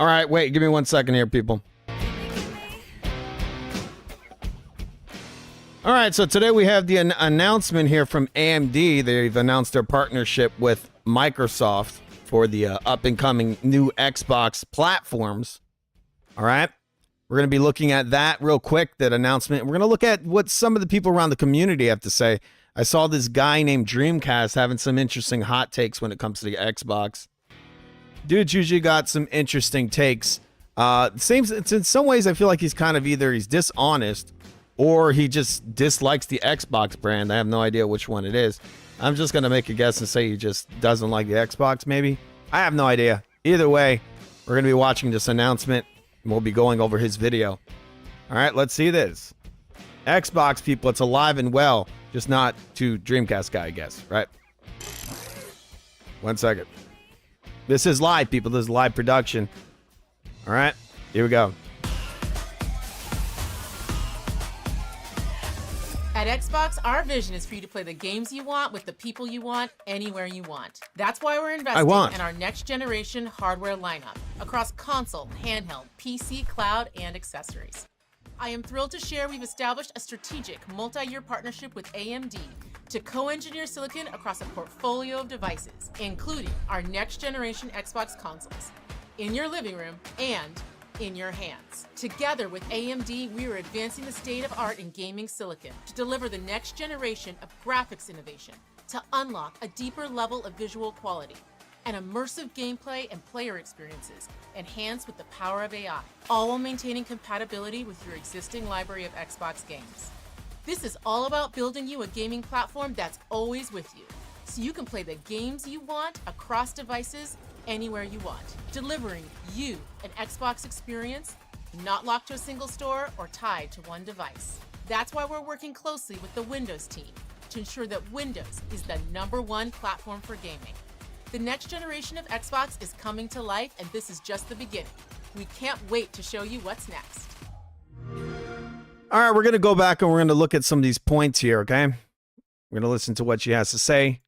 All right, wait, give me 1 second here, people. All right, so today we have the announcement here from AMD. They've announced their partnership with Microsoft for the up-and-coming new Xbox platforms. All right, we're going to be looking at that real quick, that announcement. We're going to look at what some of the people around the community have to say. I saw this guy named Dreamcast having some interesting hot takes when it comes to the Xbox. Dude's usually got some interesting takes. Seems in some ways I feel like he's kind of either he's dishonest or he just dislikes the Xbox brand. I have no idea which one it is. I'm just going to make a guess and say he just doesn't like the Xbox, maybe. I have no idea. Either way, we're going to be watching this announcement, and we'll be going over his video. All right, let's see this. Xbox people, it's alive and well, just not to Dreamcast guy, I guess, right? 1 second. This is live, people. This is live production. All right, here we go. At Xbox, our vision is for you to play the games you want with the people you want, anywhere you want. That's why we're investing in our next generation hardware lineup across console, handheld, PC, cloud, and accessories. I am thrilled to share we've established a strategic multi-year partnership with AMD to co-engineer silicon across a portfolio of devices, including our next generation Xbox consoles, in your living room and in your hands. Together with AMD, we are advancing the state of art in gaming silicon to deliver the next generation of graphics innovation to unlock a deeper level of visual quality and immersive gameplay and player experiences enhanced with the power of AI, all while maintaining compatibility with your existing library of Xbox games. This is all about building you a gaming platform that's always with you, so you can play the games you want across devices anywhere you want, delivering you an Xbox experience not locked to a single store or tied to one device. That's why we're working closely with the Windows team to ensure that Windows is the #1 platform for gaming. The next generation of Xbox is coming to life, and this is just the beginning. We can't wait to show you what's next. All right, we're going to go back and we're going to look at some of these points here, okay? We're going to listen to what she has to say.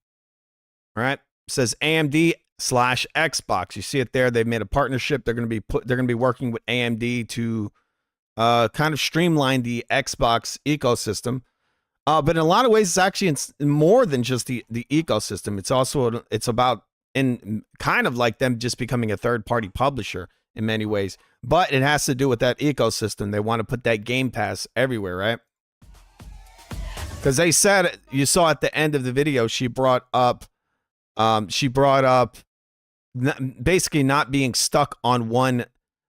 All right, it says AMD/Xbox. You see it there. They've made a partnership. They're going to be working with AMD to kind of streamline the Xbox ecosystem. But in a lot of ways, it's actually more than just the ecosystem. It's about in kind of like them just becoming a third-party publisher in many ways. But it has to do with that ecosystem. They want to put that Game Pass everywhere, right? Because they said, you saw at the end of the video, she brought up basically not being stuck on one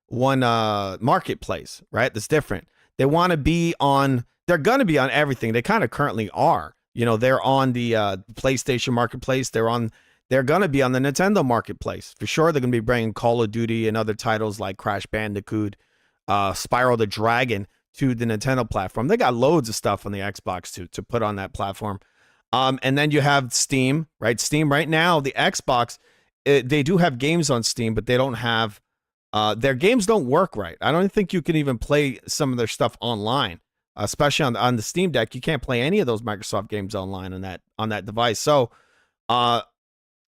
marketplace, right? That's different. They want to be on. They're going to be on everything. They kind of currently are. You know, they're on the PlayStation Marketplace. They're going to be on the Nintendo Marketplace. For sure, they're going to be bringing Call of Duty and other titles like Crash Bandicoot, Spyro the Dragon to the Nintendo platform. They got loads of stuff on the Xbox to put on that platform. And then you have Steam, right? Steam right now, the Xbox, they do have games on Steam, but they don't have, their games don't work right. I don't think you can even play some of their stuff online. Especially on the Steam Deck, you can't play any of those Microsoft games online on that device. So,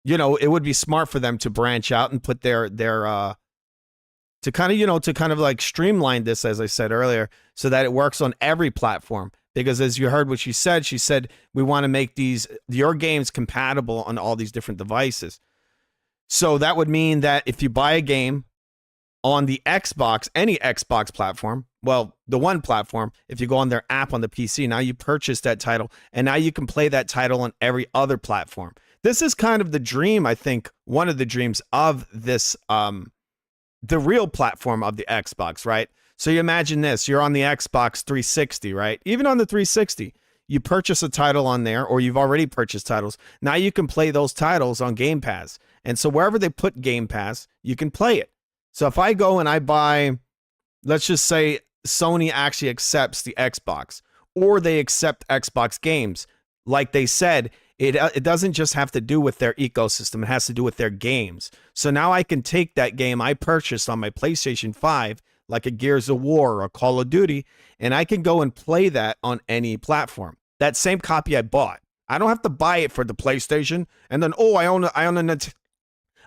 you know, it would be smart for them to branch out and put their to kind of like streamline this, as I said earlier, so that it works on every platform. Because as you heard what she said we want to make your games compatible on all these different devices. So that would mean that if you buy a game on the Xbox, any Xbox platform, well, the one platform, if you go on their app on the PC, now you purchase that title, and now you can play that title on every other platform. This is kind of the dream, I think, one of the dreams of this, the real platform of the Xbox, right? So you imagine this, you're on the Xbox 360, right? Even on the 360, you purchase a title on there, or you've already purchased titles. Now you can play those titles on Game Pass. And so wherever they put Game Pass, you can play it. So if I go and I buy, let's just say Sony actually accepts the Xbox, or they accept Xbox games, like they said, it doesn't just have to do with their ecosystem. It has to do with their games. So now I can take that game I purchased on my PlayStation 5, like a Gears of War or a Call of Duty, and I can go and play that on any platform. That same copy I bought. I don't have to buy it for the PlayStation and then, oh, I own a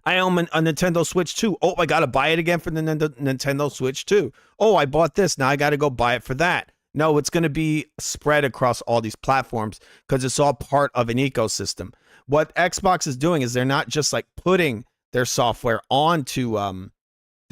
I own a Nintendo Switch 2. Oh, I got to buy it again for the Nintendo Switch 2. Oh, I bought this. Now I got to go buy it for that. No, it's going to be spread across all these platforms because it's all part of an ecosystem. What Xbox is doing is they're not just like putting their software onto the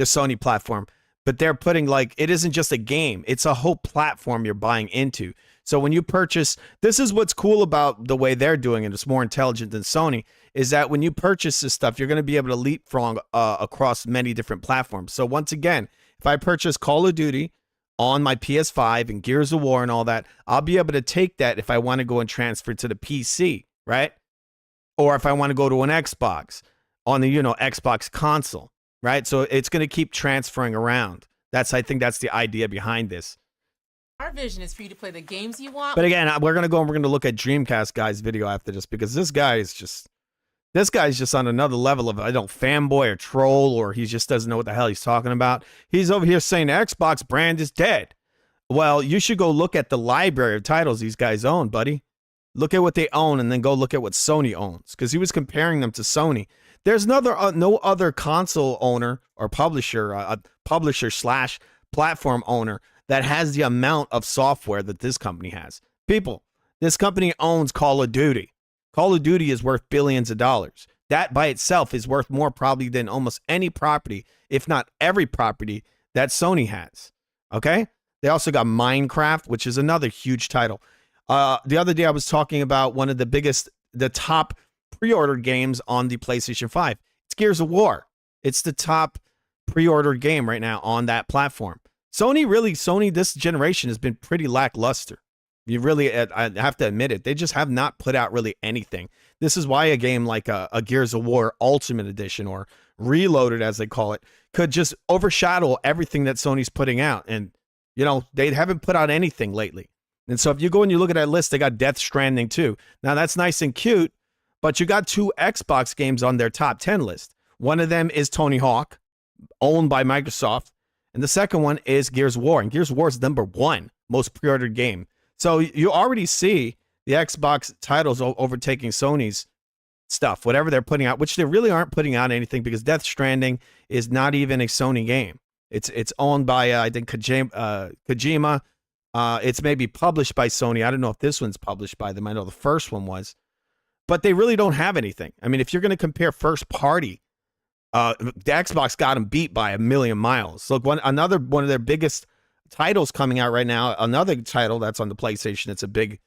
Sony platform, but they're putting like, it isn't just a game. It's a whole platform you're buying into. So when you purchase, this is what's cool about the way they're doing it. It's more intelligent than Sony, is that when you purchase this stuff, you're going to be able to leapfrog across many different platforms. So once again, if I purchase Call of Duty on my PS5 and Gears of War and all that, I'll be able to take that if I want to go and transfer to the PC, right? Or if I want to go to an Xbox on the, Xbox console, right? So it's going to keep transferring around. I think that's the idea behind this. Our vision is for you to play the games you want. But again, we're going to look at Dreamcast guy's video after this, because this guy's just on another level of, fanboy or troll, or he just doesn't know what the hell he's talking about. He's over here saying the Xbox brand is dead. Well, you should go look at the library of titles these guys own, buddy. Look at what they own and then go look at what Sony owns, because he was comparing them to Sony. There's no other console owner or publisher, publisher/platform owner that has the amount of software that this company has. People, this company owns Call of Duty. Call of Duty is worth billions of dollars. That by itself is worth more probably than almost any property, if not every property that Sony has. Okay? They also got Minecraft, which is another huge title. The other day I was talking about one of the top pre-ordered games on the PlayStation 5. It's Gears of War. It's the top pre-ordered game right now on that platform. Sony this generation has been pretty lackluster. You really, I have to admit it. They just have not put out really anything. This is why a game like a Gears of War Ultimate Edition, or Reloaded as they call it, could just overshadow everything that Sony's putting out. And, they haven't put out anything lately. And so if you go and you look at that list, they got Death Stranding too. Now that's nice and cute, but you got 2 Xbox games on their top 10 list. One of them is Tony Hawk, owned by Microsoft. And the second one is Gears of War. And Gears of War is #1 most pre-ordered game. So you already see the Xbox titles overtaking Sony's stuff, whatever they're putting out, which they really aren't putting out anything, because Death Stranding is not even a Sony game. It's owned by, I think, Kojima. It's maybe published by Sony. I don't know if this one's published by them. I know the first one was. But they really don't have anything. I mean, if you're going to compare first party, the Xbox got them beat by a million miles. Look, another one of their biggest titles coming out right now, another title that's on the PlayStation, it's a big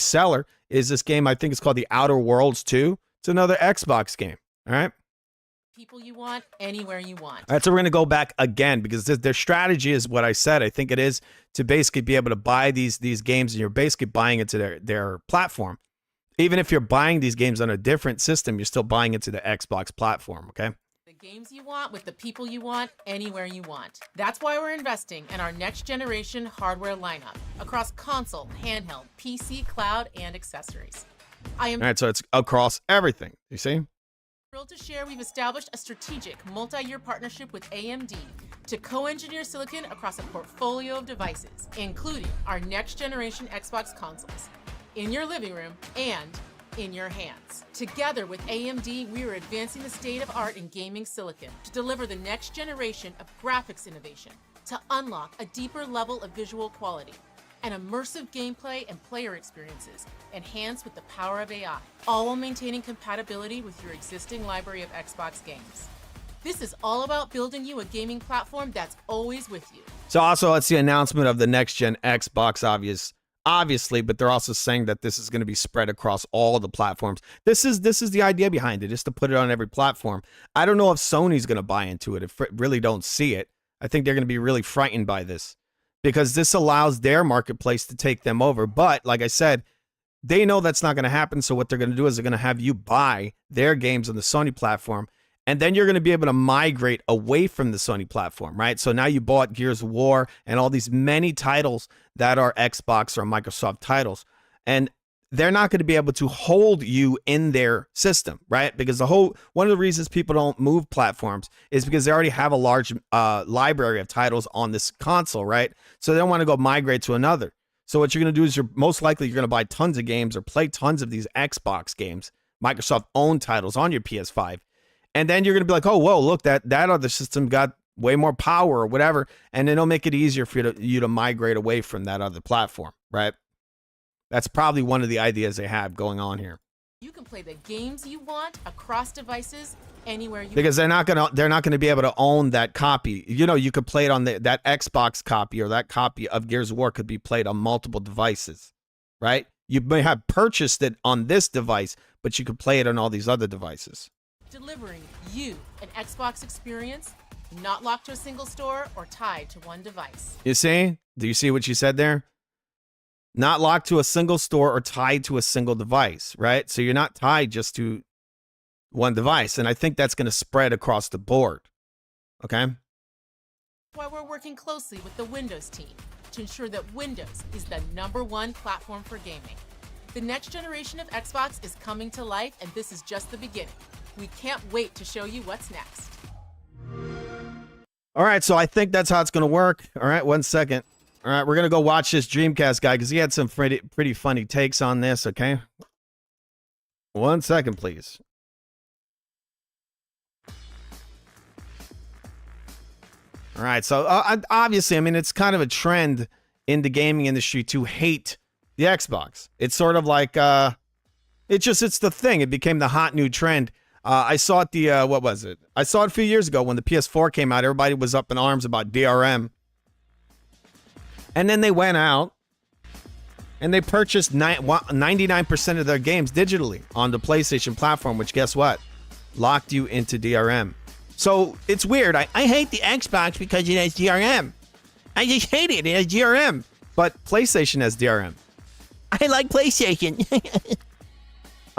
seller, is this game. I think it's called The Outer Worlds 2. It's another Xbox game. All right. People you want, anywhere you want. All right, so we're going to go back again, because their strategy is what I said. I think it is to basically be able to buy these games, and you're basically buying into their platform. Even if you're buying these games on a different system, you're still buying into the Xbox platform, okay? The games you want with the people you want, anywhere you want. That's why we're investing in our next generation hardware lineup across console, handheld, PC, cloud, and accessories. All right, so it's across everything. You see? Thrilled to share we've established a strategic multi-year partnership with AMD to co-engineer silicon across a portfolio of devices, including our next generation Xbox consoles, in your living room and in your hands. Together with AMD, we are advancing the state of art in gaming silicon to deliver the next generation of graphics innovation, to unlock a deeper level of visual quality and immersive gameplay and player experiences enhanced with the power of AI, all while maintaining compatibility with your existing library of Xbox games. This is all about building you a gaming platform that's always with you. So also, it's the announcement of the next-gen Xbox, obviously, but they're also saying that this is going to be spread across all of the platforms. This is the idea behind it, is to put it on every platform. I don't know if Sony's going to buy into it. I really don't see it. I think they're going to be really frightened by this, because this allows their marketplace to take them over. But like I said, they know that's not going to happen. So what they're going to do is they're going to have you buy their games on the Sony platform, and then you're going to be able to migrate away from the Sony platform, right? So now you bought Gears of War and all these many titles that are Xbox or Microsoft titles, and they're not going to be able to hold you in their system, right? Because one of the reasons people don't move platforms is because they already have a large library of titles on this console, right? So they don't want to go migrate to another. So what you're going to do is you're going to buy tons of games or play tons of these Xbox games, Microsoft owned titles on your PS5. And then you're going to be like, oh, whoa, look, that other system got way more power or whatever. And then it'll make it easier for you to migrate away from that other platform, right? That's probably one of the ideas they have going on here. You can play the games you want across devices anywhere you because they're not gonna be able to own that copy. You know, you could play it on that Xbox copy, or that copy of Gears of War could be played on multiple devices, right? You may have purchased it on this device, but you could play it on all these other devices. Delivering you an Xbox experience, not locked to a single store or tied to one device. You see? Do you see what you said there? Not locked to a single store or tied to a single device, right? So you're not tied just to one device. And I think that's going to spread across the board. Okay? That's why we're working closely with the Windows team to ensure that Windows is the #1 platform for gaming. The next generation of Xbox is coming to life, and this is just the beginning. We can't wait to show you what's next. All right, so I think that's how it's going to work. All right, 1 second. All right, we're going to go watch this Dreamcast guy because he had some pretty funny takes on this, okay? 1 second, please. All right, so obviously, I mean, it's kind of a trend in the gaming industry to hate the Xbox. It's sort of like, it's the thing. It became the hot new trend. I saw it what was it? I saw it a few years ago when the PS4 came out. Everybody was up in arms about DRM. And then they went out and they purchased 99% of their games digitally on the PlayStation platform, which guess what? Locked you into DRM. So it's weird. I hate the Xbox because it has DRM. I just hate it. It has DRM. But PlayStation has DRM. I like PlayStation.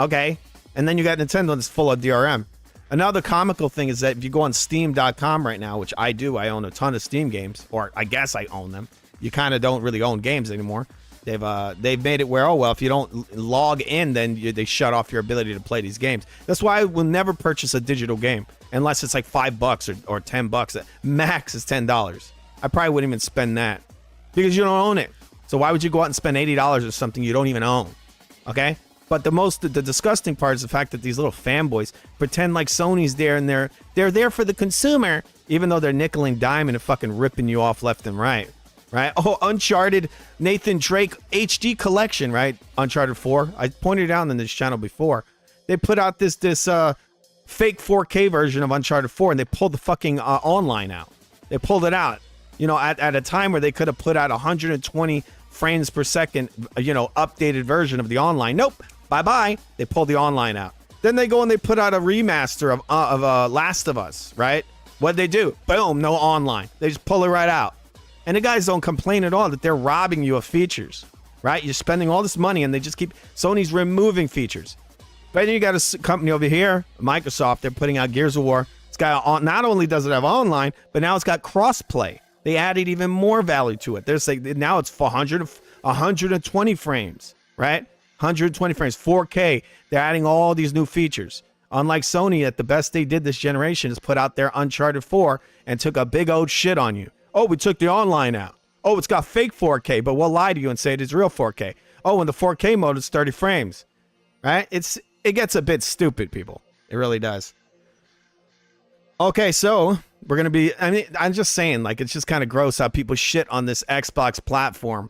Okay. And then you got Nintendo that's full of DRM. Another comical thing is that if you go on Steam.com right now, which I do, I own a ton of Steam games, or I guess I own them. You kind of don't really own games anymore. They've made it where, oh, well, if you don't log in, then they shut off your ability to play these games. That's why I will never purchase a digital game unless it's like $5 or $10. Max is $10. I probably wouldn't even spend that because you don't own it. So why would you go out and spend $80 or something you don't even own? Okay? But the disgusting part is the fact that these little fanboys pretend like Sony's there and they're there for the consumer, even though they're nickel and dime and fucking ripping you off left and right. Right? Oh, Uncharted Nathan Drake HD collection, right? Uncharted 4. I pointed it out on this channel before. They put out this fake 4K version of Uncharted 4 and they pulled the fucking online out. They pulled it out, you know, at a time where they could have put out 120 frames per second, you know, updated version of the online. Nope. Bye-bye. They pulled the online out. Then they go and they put out a remaster of Last of Us, right? What'd they do? Boom, no online. They just pull it right out. And the guys don't complain at all that they're robbing you of features, right? You're spending all this money and they just keep, Sony's removing features. But then you got a company over here, Microsoft, they're putting out Gears of War. It's got, not only does it have online, but now it's got cross-play. They added even more value to it. There's like, now it's 120 frames, right? 120 frames, 4K. They're adding all these new features. Unlike Sony, that the best they did this generation is put out their Uncharted 4 and took a big old shit on you. Oh, we took the online out. Oh, it's got fake 4K, but we'll lie to you and say it is real 4K. Oh, in the 4K mode, it's 30 frames. Right? It gets a bit stupid, people. It really does. Okay, so we're going to be, I mean, I'm just saying, like, it's just kind of gross how people shit on this Xbox platform,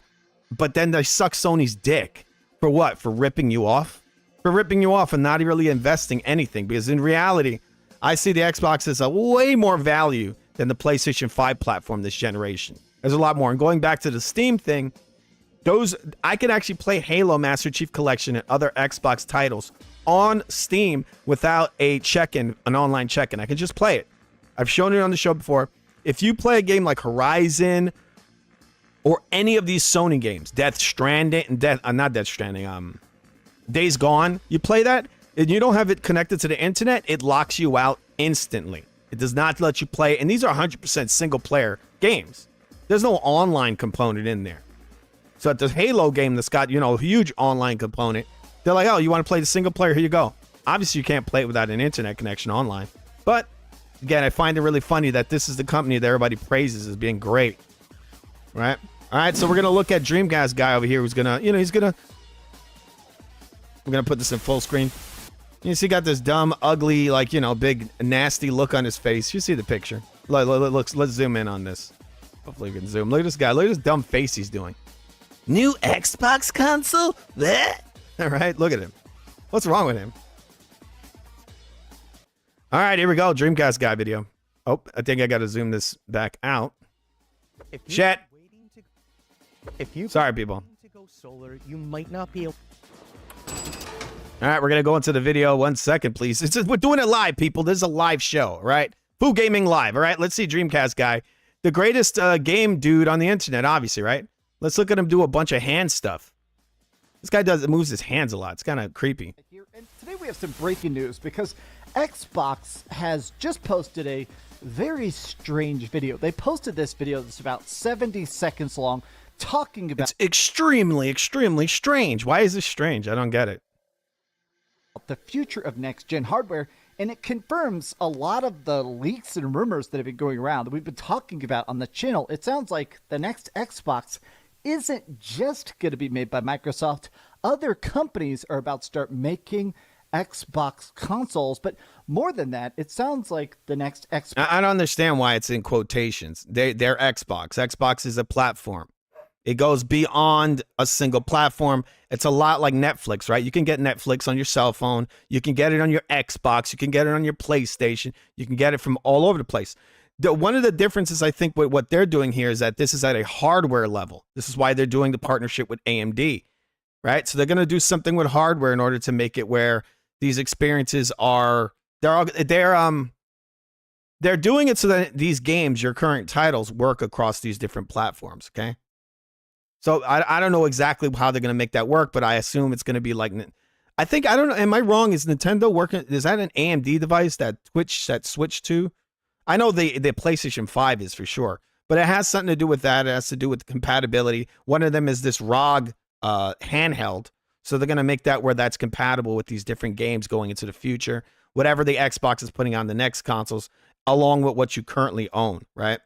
but then they suck Sony's dick. For what? For ripping you off? For ripping you off and not really investing anything. Because in reality, I see the Xbox as a way more value than the PlayStation 5 platform this generation. There's a lot more. And going back to the Steam thing, I could actually play Halo Master Chief Collection and other Xbox titles on Steam without a check-in, an online check-in. I can just play it. I've shown it on the show before. If you play a game like Horizon or any of these Sony games, Days Gone, you play that and you don't have it connected to the internet, it locks you out instantly. It does not let you play, and these are 100% single-player games. There's no online component in there. So at the Halo game that's got, you know, a huge online component, they're like, oh, you want to play the single player? Here you go. Obviously, you can't play it without an internet connection online. But, again, I find it really funny that this is the company that everybody praises as being great. Right? All right, so we're going to look at Dreamcast guy over here who's going to, you know, we're going to put this in full screen. You see, got this dumb, ugly, like, you know, big, nasty look on his face. You see the picture. Let's zoom in on this. Hopefully we can zoom. Look at this guy. Look at this dumb face he's doing. New Xbox console? Bleh. All right, look at him. What's wrong with him? All right, here we go. Dreamcast guy video. Oh, I think I got to zoom this back out. Chat. Sorry, people. To go solar, you might not be able. All right, we're going to go into the video. 1 second, please. We're doing it live, people. This is a live show, right? Foo Gaming Live, all right? Let's see Dreamcast guy. The greatest game dude on the internet, obviously, right? Let's look at him do a bunch of hand stuff. This guy moves his hands a lot. It's kind of creepy. And today we have some breaking news because Xbox has just posted a very strange video. They posted this video that's about 70 seconds long talking about... It's extremely, extremely strange. Why is this strange? I don't get it. The future of next-gen hardware, and it confirms a lot of the leaks and rumors that have been going around that we've been talking about on the channel. It sounds like the next Xbox isn't just going to be made by Microsoft. Other companies are about to start making Xbox consoles, but more than that, it sounds like the next Xbox... I don't understand why it's in quotations. They're Xbox. Xbox is a platform. It goes beyond a single platform. It's a lot like Netflix, right? You can get Netflix on your cell phone. You can get it on your Xbox. You can get it on your PlayStation. You can get it from all over the place. One of the differences, I think, with what they're doing here is that this is at a hardware level. This is why they're doing the partnership with AMD, right? So they're going to do something with hardware in order to make it where these experiences are... They're doing it so that these games, your current titles, work across these different platforms, okay? So I don't know exactly how they're going to make that work, but I assume it's going to be like, I don't know. Am I wrong? Is Nintendo working? Is that an AMD device that Switch to? I know the PlayStation 5 is for sure, but it has something to do with that. It has to do with compatibility. One of them is this ROG handheld. So they're going to make that where that's compatible with these different games going into the future. Whatever the Xbox is putting on the next consoles, along with what you currently own, right?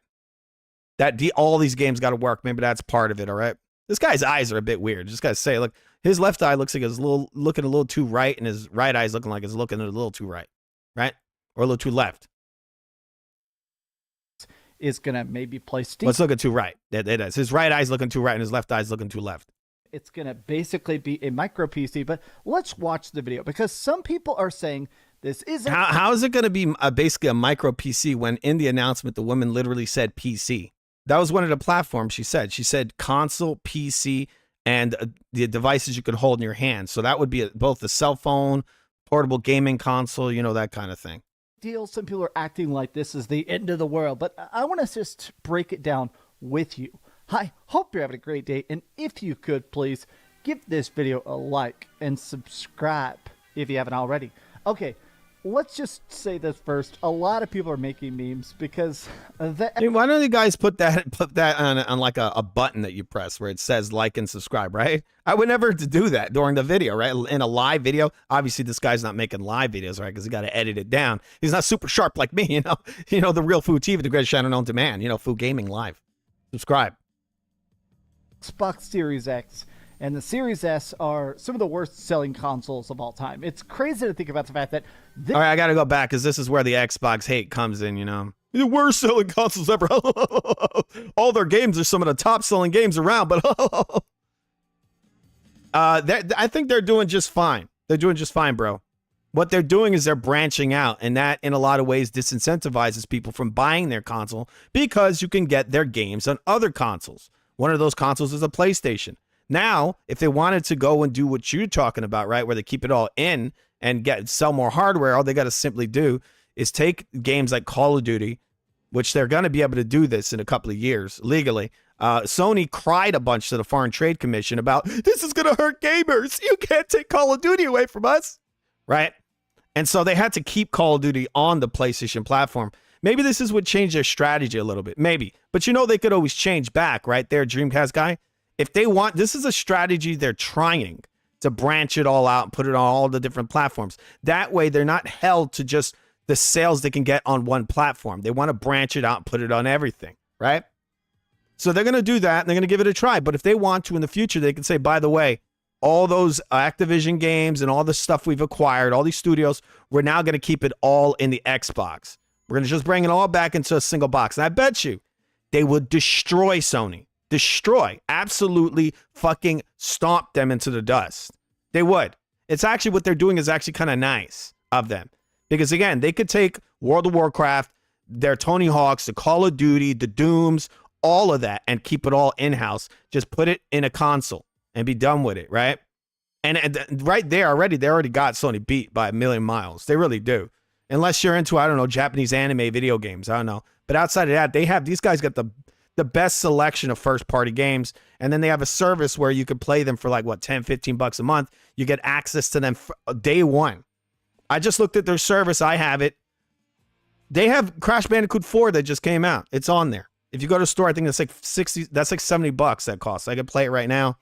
All these games got to work. Maybe that's part of it, all right? This guy's eyes are a bit weird. Just got to say, look, his left eye looks like it's looking a little too right, and his right eye is looking like it's looking a little too right? Or a little too left. Is going to maybe play Steam. Let's look at too right. It is. His right eye's looking too right, and his left eye's looking too left. It's going to basically be a micro PC, but let's watch the video because some people are saying this isn't... How is it going to be basically a micro PC when in the announcement the woman literally said PC? That was one of the platforms she said. She said console, PC, and the devices you could hold in your hand. So that would be both the cell phone, portable gaming console, you know, that kind of thing. Deal. Some people are acting like this is the end of the world, but I want to just break it down with you. I hope you're having a great day, and if you could, please give this video a like and subscribe if you haven't already. Okay, let's just say this first. A lot of people are making memes because... Hey, why don't you guys put that on like a button that you press where it says like and subscribe, right? I would never do that during the video, right? In a live video. Obviously, this guy's not making live videos, right? Because he got to edit it down. He's not super sharp like me, you know? You know, the real Foo TV, the greatest channel known to man. You know, Foo Gaming Live. Subscribe. Xbox Series X and the Series S are some of the worst selling consoles of all time. It's crazy to think about the fact that... All right, I got to go back because this is where the Xbox hate comes in, you know. The worst selling consoles ever. All their games are some of the top selling games around, but... I think they're doing just fine. They're doing just fine, bro. What they're doing is they're branching out, and that in a lot of ways disincentivizes people from buying their console because you can get their games on other consoles. One of those consoles is a PlayStation. Now, if they wanted to go and do what you're talking about, right, where they keep it all in and sell more hardware, all they got to simply do is take games like Call of Duty, which they're going to be able to do this in a couple of years legally. Sony cried a bunch to the Foreign Trade Commission about, this is going to hurt gamers. You can't take Call of Duty away from us, right? And so they had to keep Call of Duty on the PlayStation platform. Maybe this is what changed their strategy a little bit. Maybe. But you know they could always change back, right? They're Dreamcast guy. If they want, this is a strategy they're trying to branch it all out and put it on all the different platforms. That way they're not held to just the sales they can get on one platform. They want to branch it out and put it on everything, right? So they're going to do that and they're going to give it a try. But if they want to in the future, they can say, by the way, all those Activision games and all the stuff we've acquired, all these studios, we're now going to keep it all in the Xbox. We're going to just bring it all back into a single box. And I bet you they would destroy Sony. Destroy. Absolutely fucking stomp them into the dust. They would. It's actually what they're doing is actually kind of nice of them. Because again, they could take World of Warcraft, their Tony Hawks, the Call of Duty, the Dooms, all of that, and keep it all in-house. Just put it in a console and be done with it, right? And right there already, they already got Sony beat by a million miles. They really do. Unless you're into, I don't know, Japanese anime video games. I don't know. But outside of that, these guys got the best selection of first-party games. And then they have a service where you could play them for like, what, $10-15 a month. You get access to them day one. I just looked at their service. I have it. They have Crash Bandicoot 4 that just came out. It's on there. If you go to the store, I think that's like $70 that costs. I could play it right now.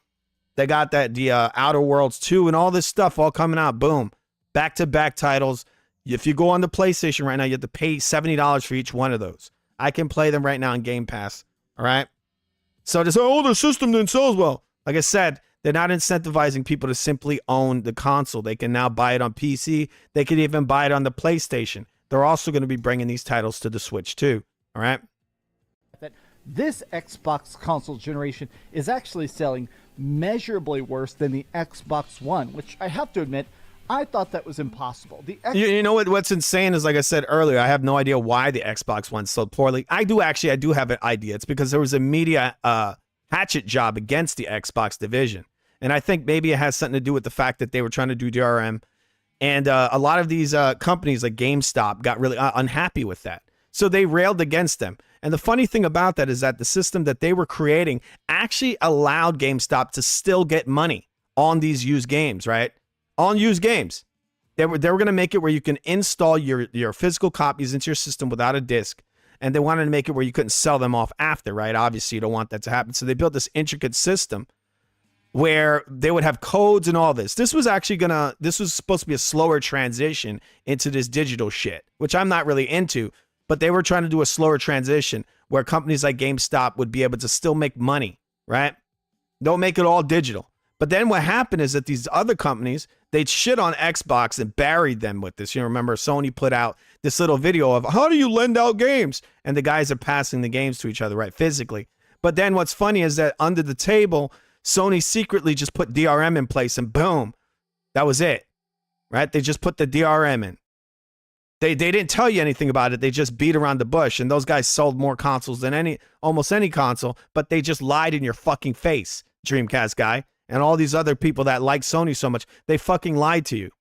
They got the Outer Worlds 2 and all this stuff all coming out. Boom. Back-to-back titles. If you go on the PlayStation right now, you have to pay $70 for each one of those. I can play them right now in Game Pass. All right? So they say, oh, the system didn't sell as well. Like I said, they're not incentivizing people to simply own the console. They can now buy it on PC. They can even buy it on the PlayStation. They're also going to be bringing these titles to the Switch too. All right? That this Xbox console generation is actually selling measurably worse than the Xbox One, which I have to admit, I thought that was impossible. You know what's insane is, like I said earlier, I have no idea why the Xbox One sold poorly. I do have an idea. It's because there was a media hatchet job against the Xbox division. And I think maybe it has something to do with the fact that they were trying to do DRM. And a lot of these companies like GameStop got really unhappy with that. So they railed against them. And the funny thing about that is that the system that they were creating actually allowed GameStop to still get money on these used games, right? On used games. They were going to make it where you can install your physical copies into your system without a disc. And they wanted to make it where you couldn't sell them off after, right? Obviously, you don't want that to happen. So they built this intricate system where they would have codes and all this. This was supposed to be a slower transition into this digital shit, which I'm not really into. But they were trying to do a slower transition where companies like GameStop would be able to still make money, right? Don't make it all digital. But then what happened is that these other companies, they'd shit on Xbox and buried them with this. You know, remember Sony put out this little video of how do you lend out games? And the guys are passing the games to each other, right, physically. But then what's funny is that under the table, Sony secretly just put DRM in place and boom, that was it, right? They just put the DRM in. They didn't tell you anything about it. They just beat around the bush. And those guys sold more consoles than almost any console, but they just lied in your fucking face, Dreamcast guy. And all these other people that like Sony so much, they fucking lied to you.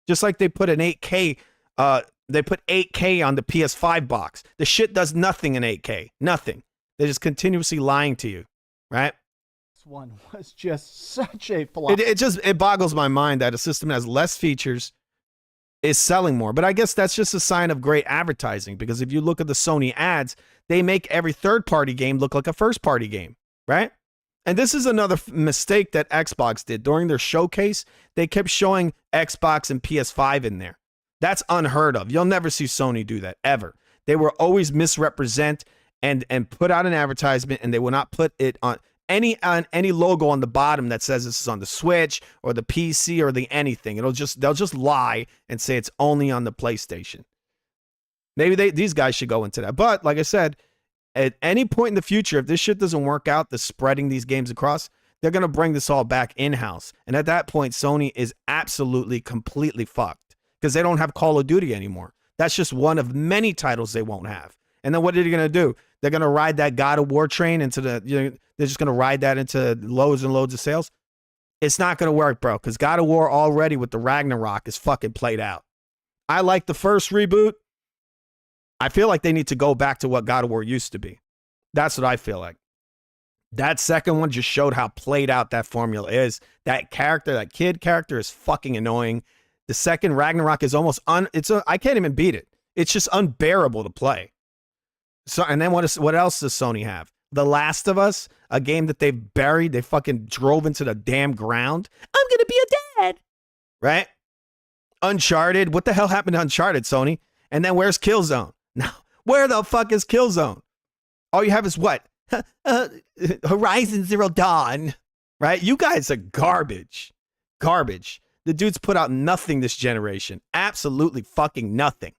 Just like they put an 8K, they put 8K on the PS5 box. The shit does nothing in 8K. Nothing. They're just continuously lying to you, right? This one was just such a flop. It boggles my mind that a system that has less features is selling more. But I guess that's just a sign of great advertising, because if you look at the Sony ads, they make every third-party game look like a first-party game, right? And this is another mistake that Xbox did. During their showcase, they kept showing Xbox and PS5 in there. That's unheard of. You'll never see Sony do that, ever. They will always misrepresent and put out an advertisement, and they will not put it on any logo on the bottom that says this is on the Switch or the PC or the anything. They'll just lie and say it's only on the PlayStation. Maybe these guys should go into that. But like I said, at any point in the future, if this shit doesn't work out, the spreading these games across, they're going to bring this all back in-house. And at that point, Sony is absolutely, completely fucked because they don't have Call of Duty anymore. That's just one of many titles they won't have. And then what are they going to do? They're going to ride that God of War train into they're just going to ride that into loads and loads of sales. It's not going to work, bro, because God of War already with the Ragnarok is fucking played out. I like the first reboot. I feel like they need to go back to what God of War used to be. That's what I feel like. That second one just showed how played out that formula is. That character, that kid character is fucking annoying. The second Ragnarok is almost I can't even beat it. It's just unbearable to play. So, and then what else does Sony have? The Last of Us, a game that they've buried. They fucking drove into the damn ground. I'm going to be a dad. Right? Uncharted. What the hell happened to Uncharted, Sony? And then where's Killzone? Now, where the fuck is Killzone? All you have is what? Horizon Zero Dawn. Right? You guys are garbage. garbage. The dudes put out nothing this generation. Absolutely fucking nothing.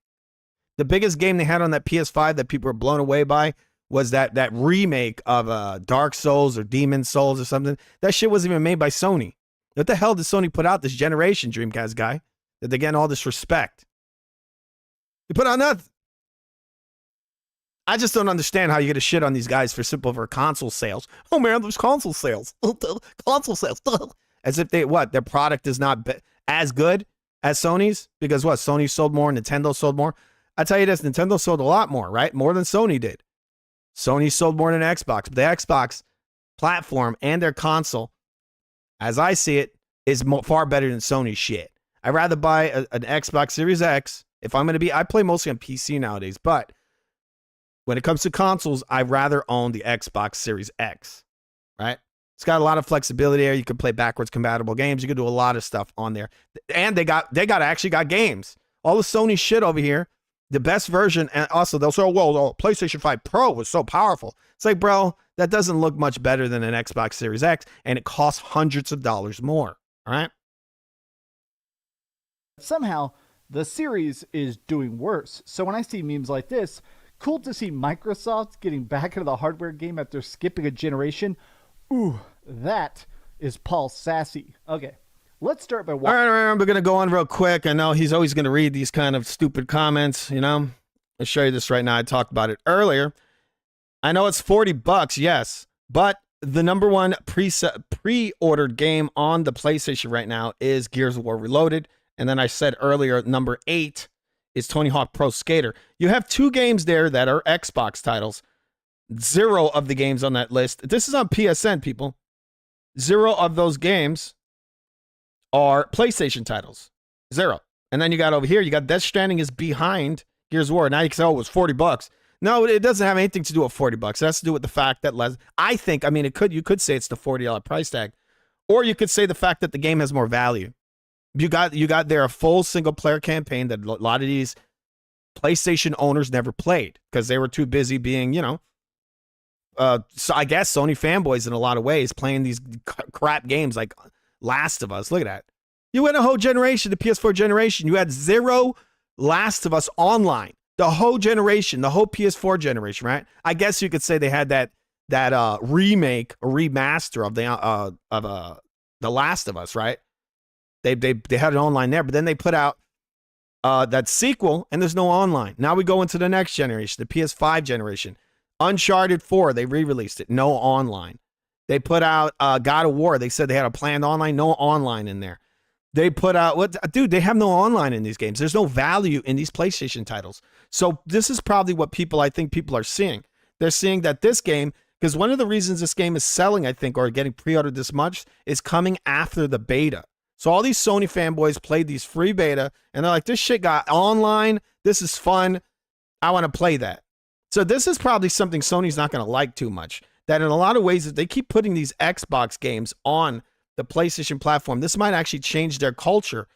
The biggest game they had on that PS5 that people were blown away by was that remake of Dark Souls or Demon Souls or something. That shit wasn't even made by Sony. What the hell did Sony put out this generation, Dreamcast guy? That they're getting all this respect. You put out nothing. I just don't understand how you get a shit on these guys for console sales. Oh man, there's console sales. Console sales. As if their product is not as good as Sony's, because what, Sony sold more, Nintendo sold more. I tell you this, Nintendo sold a lot more, right? More than Sony did. Sony sold more than Xbox, but the Xbox platform and their console, as I see it, is far better than Sony's shit. I'd rather buy an Xbox Series X if I'm going to be. I play mostly on PC nowadays, but when it comes to consoles, I'd rather own the Xbox Series X, right? It's got a lot of flexibility there. You can play backwards compatible games. You can do a lot of stuff on there, and they actually got games. All the Sony shit over here, the best version, and also they'll say, well, PlayStation 5 Pro was so powerful. It's like, bro, that doesn't look much better than an Xbox Series X, and it costs hundreds of dollars more. All right. Somehow, the series is doing worse. So when I see memes like this, cool to see Microsoft getting back into the hardware game after skipping a generation. Ooh, that is Paul Sassy. Okay, let's start by... All right, I'm going to go on real quick. I know he's always going to read these kind of stupid comments, you know. I'll show you this right now. I talked about it earlier. I know it's $40, yes, but the number one pre-ordered game on the PlayStation right now is Gears of War Reloaded. And then I said earlier, number 8 is Tony Hawk Pro Skater. You have 2 games there that are Xbox titles. 0 of the games on that list. This is on PSN, people. 0 of those games are PlayStation titles. 0. And then you got over here, you got Death Stranding is behind Gears of War. Now you can say, oh, it was $40. No, it doesn't have anything to do with $40. It has to do with the fact that you could say it's the $40 price tag. Or you could say the fact that the game has more value. You got there a full single player campaign that a lot of these PlayStation owners never played because they were too busy being, so I guess Sony fanboys in a lot of ways playing these crap games like Last of Us. Look at that. You went a whole generation, the PS4 generation. You had 0 Last of Us online. The whole generation, the whole PS4 generation, right? I guess you could say they had that remake or remaster of the Last of Us, right? They had it online there, but then they put out that sequel, and there's no online. Now we go into the next generation, the PS5 generation. Uncharted 4, they re-released it, no online. They put out God of War. They said they had a planned online, no online in there. They put out they have no online in these games. There's no value in these PlayStation titles. So this is probably what I think people are seeing. They're seeing that this game, because one of the reasons this game is selling, I think, or getting pre-ordered this much, is coming after the beta. So all these Sony fanboys played these free beta, and they're like, this shit got online. This is fun. I want to play that. So this is probably something Sony's not going to like too much. That in a lot of ways, if they keep putting these Xbox games on the PlayStation platform, this might actually change their culture,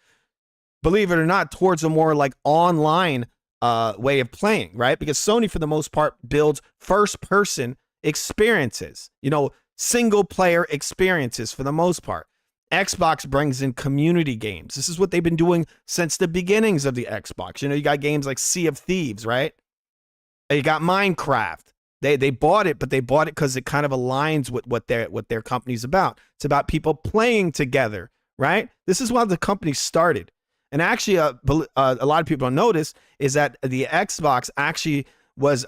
believe it or not, towards a more like online way of playing, right? Because Sony, for the most part, builds first-person experiences, single-player experiences for the most part. Xbox brings in community games. This is what they've been doing since the beginnings of the Xbox. You got games like Sea of Thieves, right? You got Minecraft. They bought it, but they bought it because it kind of aligns with what their company's about. It's about people playing together, right? This is why the company started. And actually, a lot of people don't notice is that the Xbox actually was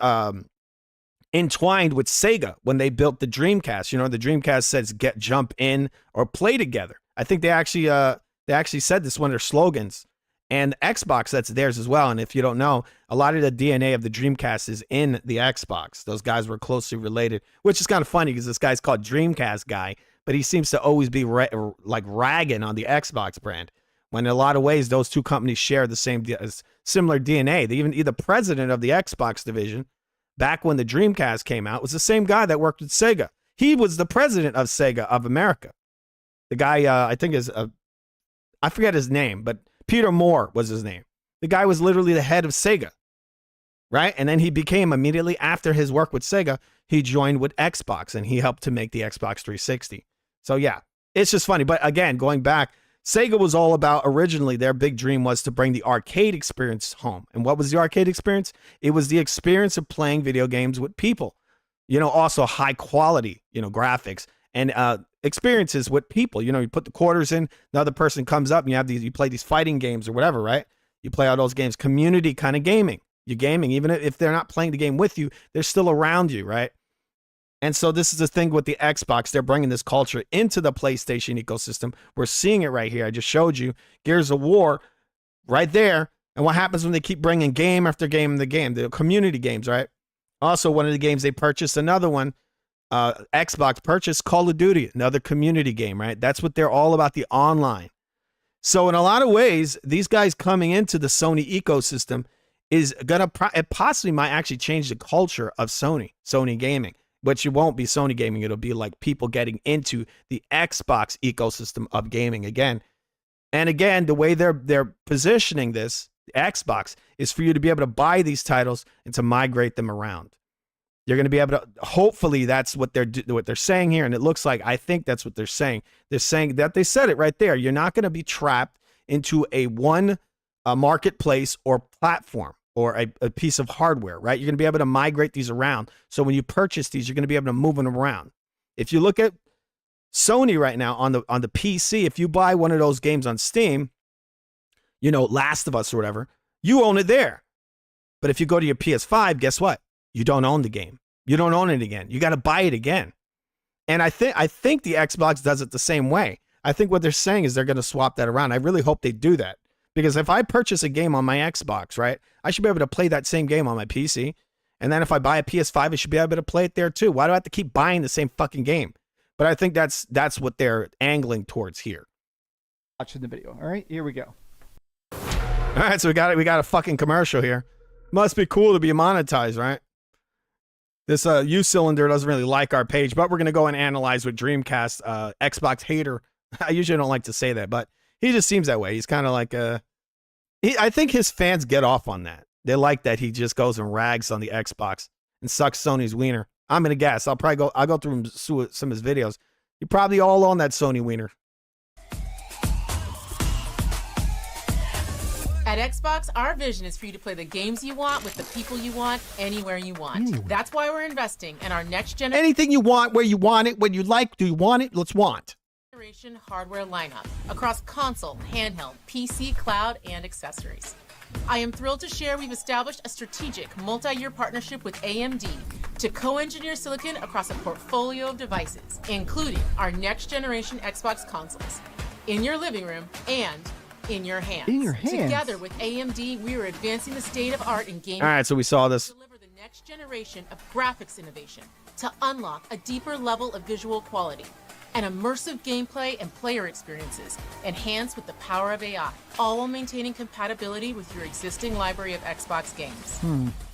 entwined with Sega when they built the Dreamcast. The Dreamcast says jump in or play together. I think they actually said this one of their slogans. And Xbox, that's theirs as well. And if you don't know, a lot of the DNA of the Dreamcast is in the Xbox. Those guys were closely related, which is kind of funny because this guy's called Dreamcast Guy, but he seems to always be ragging on the Xbox brand. When in a lot of ways, those two companies share the similar DNA. The president of the Xbox division, back when the Dreamcast came out, was the same guy that worked with Sega. He was the president of Sega of America. The guy, I think I forget his name, but Peter Moore was his name. The guy was literally the head of Sega, right? And then he became, immediately after his work with Sega, he joined with Xbox and he helped to make the Xbox 360. So yeah, it's just funny. But again, going back, Sega was all about, originally, their big dream was to bring the arcade experience home. And what was the arcade experience? It was the experience of playing video games with people. You know, also high quality, you know, graphics and experiences with people. You know, you put the quarters in, the other person comes up and you play these fighting games or whatever, right? You play all those games, community kind of gaming. You're gaming, even if they're not playing the game with you, they're still around you, right? And so this is the thing with the Xbox. They're bringing this culture into the PlayStation ecosystem. We're seeing it right here. I just showed you Gears of War right there. And what happens when they keep bringing game after game in the game? The community games, right? Also, one of the games they purchased, another one, Xbox purchased Call of Duty, another community game, right? That's what they're all about, the online. So in a lot of ways, these guys coming into the Sony ecosystem is going to, it possibly might actually change the culture of Sony gaming. But it won't be Sony gaming. It'll be like people getting into the Xbox ecosystem of gaming again. And again, the way they're positioning this, Xbox, is for you to be able to buy these titles and to migrate them around. You're going to be able to, hopefully that's what they're saying here. And it looks like, I think that's what they're saying. They're saying that, they said it right there. You're not going to be trapped into a marketplace or platform or a piece of hardware, right? You're going to be able to migrate these around. So when you purchase these, you're going to be able to move them around. If you look at Sony right now on the PC, if you buy one of those games on Steam, you know, Last of Us or whatever, you own it there. But if you go to your PS5, guess what? You don't own the game. You don't own it again. You got to buy it again. And I think the Xbox does it the same way. I think what they're saying is they're going to swap that around. I really hope they do that. Because if I purchase a game on my Xbox, right, I should be able to play that same game on my PC. And then if I buy a PS5, I should be able to play it there too. Why do I have to keep buying the same fucking game? But I think that's what they're angling towards here. Watching the video. All right, here we go. All right, so we got a fucking commercial here. Must be cool to be monetized, right? This U-Cylinder doesn't really like our page, but we're going to go and analyze with Dreamcast, Xbox hater. I usually don't like to say that, but he just seems that way. He's kind of like I think his fans get off on that. They like that he just goes and rags on the Xbox and sucks Sony's wiener. I'm going to guess. I'll go through some of his videos. You're probably all on that Sony wiener. At Xbox, our vision is for you to play the games you want with the people you want, anywhere you want. That's why we're investing in our next generation. Anything you want, where you want it, when you like, do you want it? Let's want. Hardware lineup across console, handheld, PC, cloud, and accessories. I am thrilled to share we've established a strategic multi-year partnership with AMD to co-engineer silicon across a portfolio of devices, including our next generation Xbox consoles, in your living room and in your hands. In your hands. Together with AMD, we are advancing the state of art in gaming. All right, so we saw this. Deliver the next generation of graphics innovation to unlock a deeper level of visual quality and immersive gameplay and player experiences enhanced with the power of AI, all while maintaining compatibility with your existing library of Xbox games.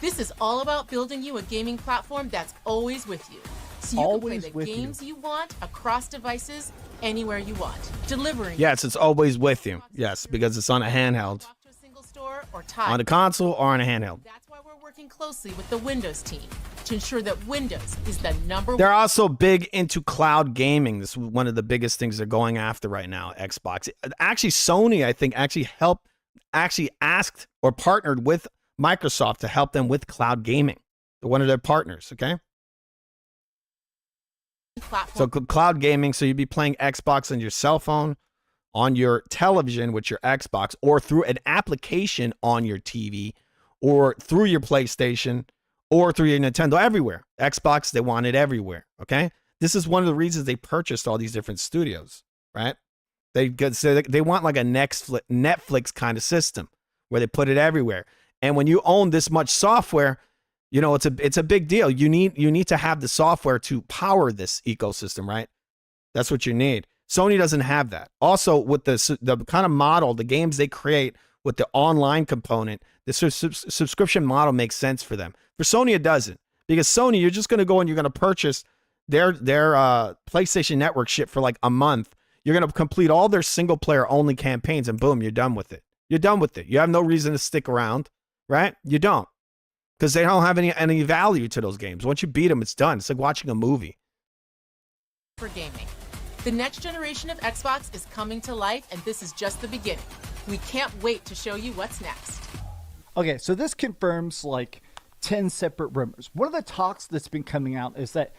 This is all about building you a gaming platform that's always with you, so you can play the games you want across devices, anywhere you want, delivering. Yes, it's always with you. Yes, because it's on a handheld. To a single store or on a console or on a handheld. That's why we're working closely with the Windows team to ensure that Windows is the number They're one. also big into cloud gaming. This is one of the biggest things they're going after right now, Xbox. Actually, Sony, I think, actually asked or partnered with Microsoft to help them with cloud gaming. They're one of their partners, okay? So cloud gaming, so you'd be playing Xbox on your cell phone, on your television with your Xbox, or through an application on your TV, or through your PlayStation, or through your Nintendo, everywhere. Xbox, they want it everywhere, okay? This is one of the reasons they purchased all these different studios, right? They want like a Netflix kind of system where they put it everywhere. And when you own this much software, you know, it's a big deal. You need to have the software to power this ecosystem, right? That's what you need. Sony doesn't have that. Also, with the kind of model, the games they create with the online component, the subscription model makes sense for them. For Sony, it doesn't. Because Sony, you're just going to go and you're going to purchase their PlayStation Network shit for like a month. You're going to complete all their single player only campaigns and boom, you're done with it. You're done with it. You have no reason to stick around, right? You don't. Because they don't have any value to those games. Once you beat them, it's done. It's like watching a movie. For gaming. The next generation of Xbox is coming to life, and this is just the beginning. We can't wait to show you what's next. Okay, so this confirms like 10 separate rumors. One of the talks that's been coming out is that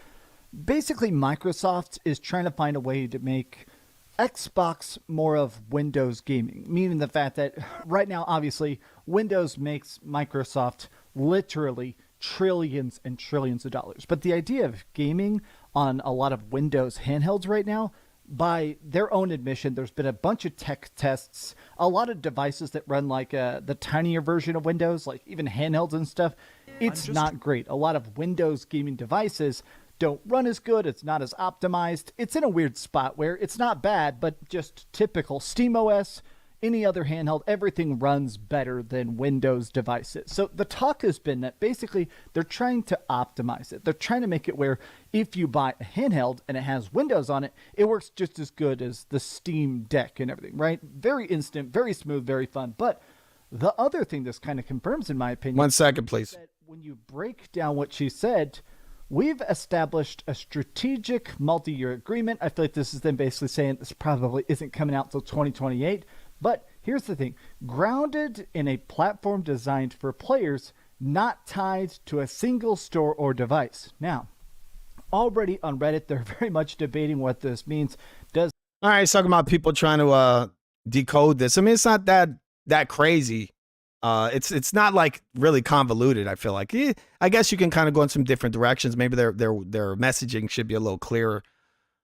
basically Microsoft is trying to find a way to make Xbox more of Windows gaming, meaning the fact that right now, obviously, Windows makes Microsoft literally trillions and trillions of dollars. But the idea of gaming on a lot of Windows handhelds right now, by their own admission, there's been a bunch of tech tests, a lot of devices that run like the tinier version of Windows, like even handhelds and stuff. It's not great. A lot of Windows gaming devices don't run as good. It's not as optimized. It's in a weird spot where it's not bad, but just typical SteamOS, any other handheld, everything runs better than Windows devices. So the talk has been that basically they're trying to optimize it. They're trying to make it where if you buy a handheld and it has Windows on it, it works just as good as the Steam Deck and everything, right? Very instant, very smooth, very fun. But the other thing this kind of confirms, in my opinion— 1 second, please. that when you break down what she said, we've established a strategic multi-year agreement. I feel like this is them basically saying this probably isn't coming out until 2028. But here's the thing. Grounded in a platform designed for players, not tied to a single store or device. Now, already on Reddit, they're very much debating what this means. All right, he's talking about people trying to decode this. I mean, it's not that crazy. It's not like really convoluted. I feel like I guess you can kind of go in some different directions. Maybe their messaging should be a little clearer.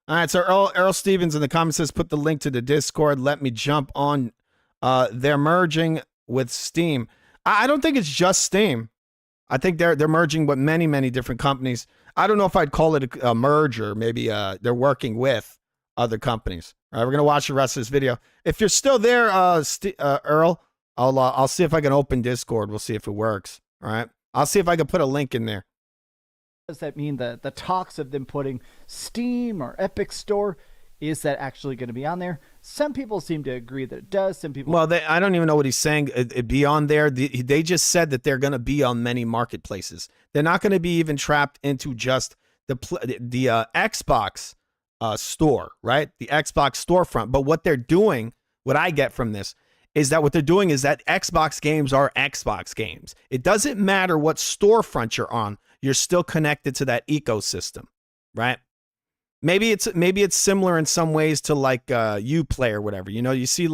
All right, so Earl Stevens in the comments says, put the link to the Discord. Let me jump on. They're merging with Steam. I don't think it's just Steam. I think they're merging with many different companies. I don't know if I'd call it a merger. Maybe they're working with other companies. All right, we're gonna watch the rest of this video. If you're still there, Earl, I'll see if I can open Discord. We'll see if it works. All right, I'll see if I can put a link in there. Does that mean the talks of them putting Steam or Epic Store, is that actually going to be on there? Some people seem to agree that it does. Some people— Well, I don't even know what he's saying. It be on there. They just said that they're going to be on many marketplaces. They're not going to be even trapped into just the Xbox store, right? The Xbox storefront. But what they're doing, what I get from this, is that what they're doing is that Xbox games are Xbox games. It doesn't matter what storefront you're on. You're still connected to that ecosystem, right? Maybe it's similar in some ways to like Uplay or whatever. You know, you see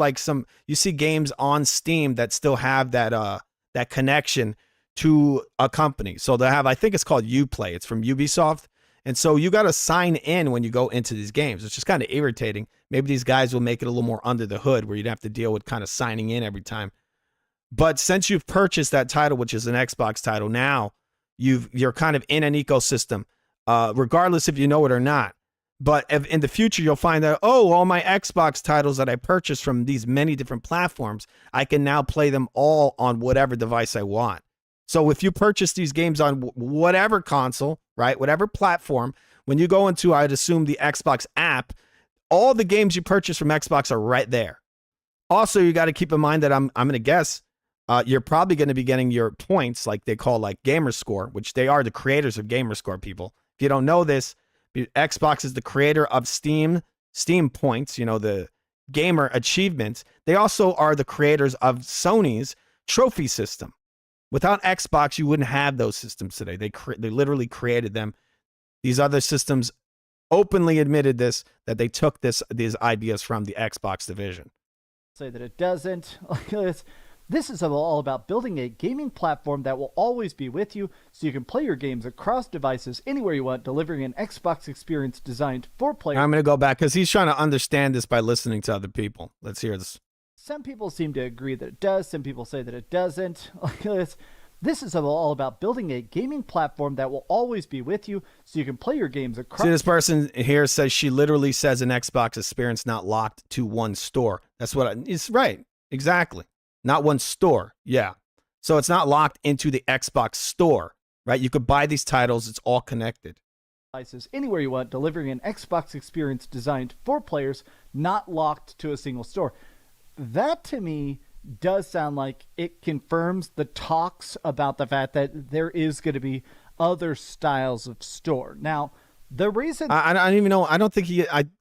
games on Steam that still have that connection to a company. So they have, I think it's called Uplay. It's from Ubisoft. And so you got to sign in when you go into these games. It's just kind of irritating. Maybe these guys will make it a little more under the hood where you'd have to deal with kind of signing in every time. But since you've purchased that title, which is an Xbox title, now you're kind of in an ecosystem, regardless if you know it or not. But if in the future, you'll find that, all my Xbox titles that I purchased from these many different platforms, I can now play them all on whatever device I want. So if you purchase these games on whatever console, right, whatever platform, when you go into, I'd assume, the Xbox app, all the games you purchase from Xbox are right there. Also, you got to keep in mind that I'm going to guess you're probably going to be getting your points, like they call like Gamerscore, which they are the creators of Gamerscore, people. If you don't know this, Xbox is the creator of Steam points, you know, the gamer achievements. They also are the creators of Sony's trophy system. Without Xbox, you wouldn't have those systems today. They literally created them. These other systems openly admitted this, that they took these ideas from the Xbox division. Say that it doesn't. This is all about building a gaming platform that will always be with you, so you can play your games across devices anywhere you want, delivering an Xbox experience designed for players. I'm going to go back because he's trying to understand this by listening to other people. Let's hear this. Some people seem to agree that it does. Some people say that it doesn't. This is all about building a gaming platform that will always be with you, so you can play your games across— See, this person here says she literally says an Xbox experience not locked to one store. That's what it's right. Exactly. Not one store. Yeah. So it's not locked into the Xbox store, right? You could buy these titles. It's all connected. Devices anywhere you want, delivering an Xbox experience designed for players, not locked to a single store. That to me does sound like it confirms the talks about the fact that there is going to be other styles of store. Now, The reason I don't even know. I don't think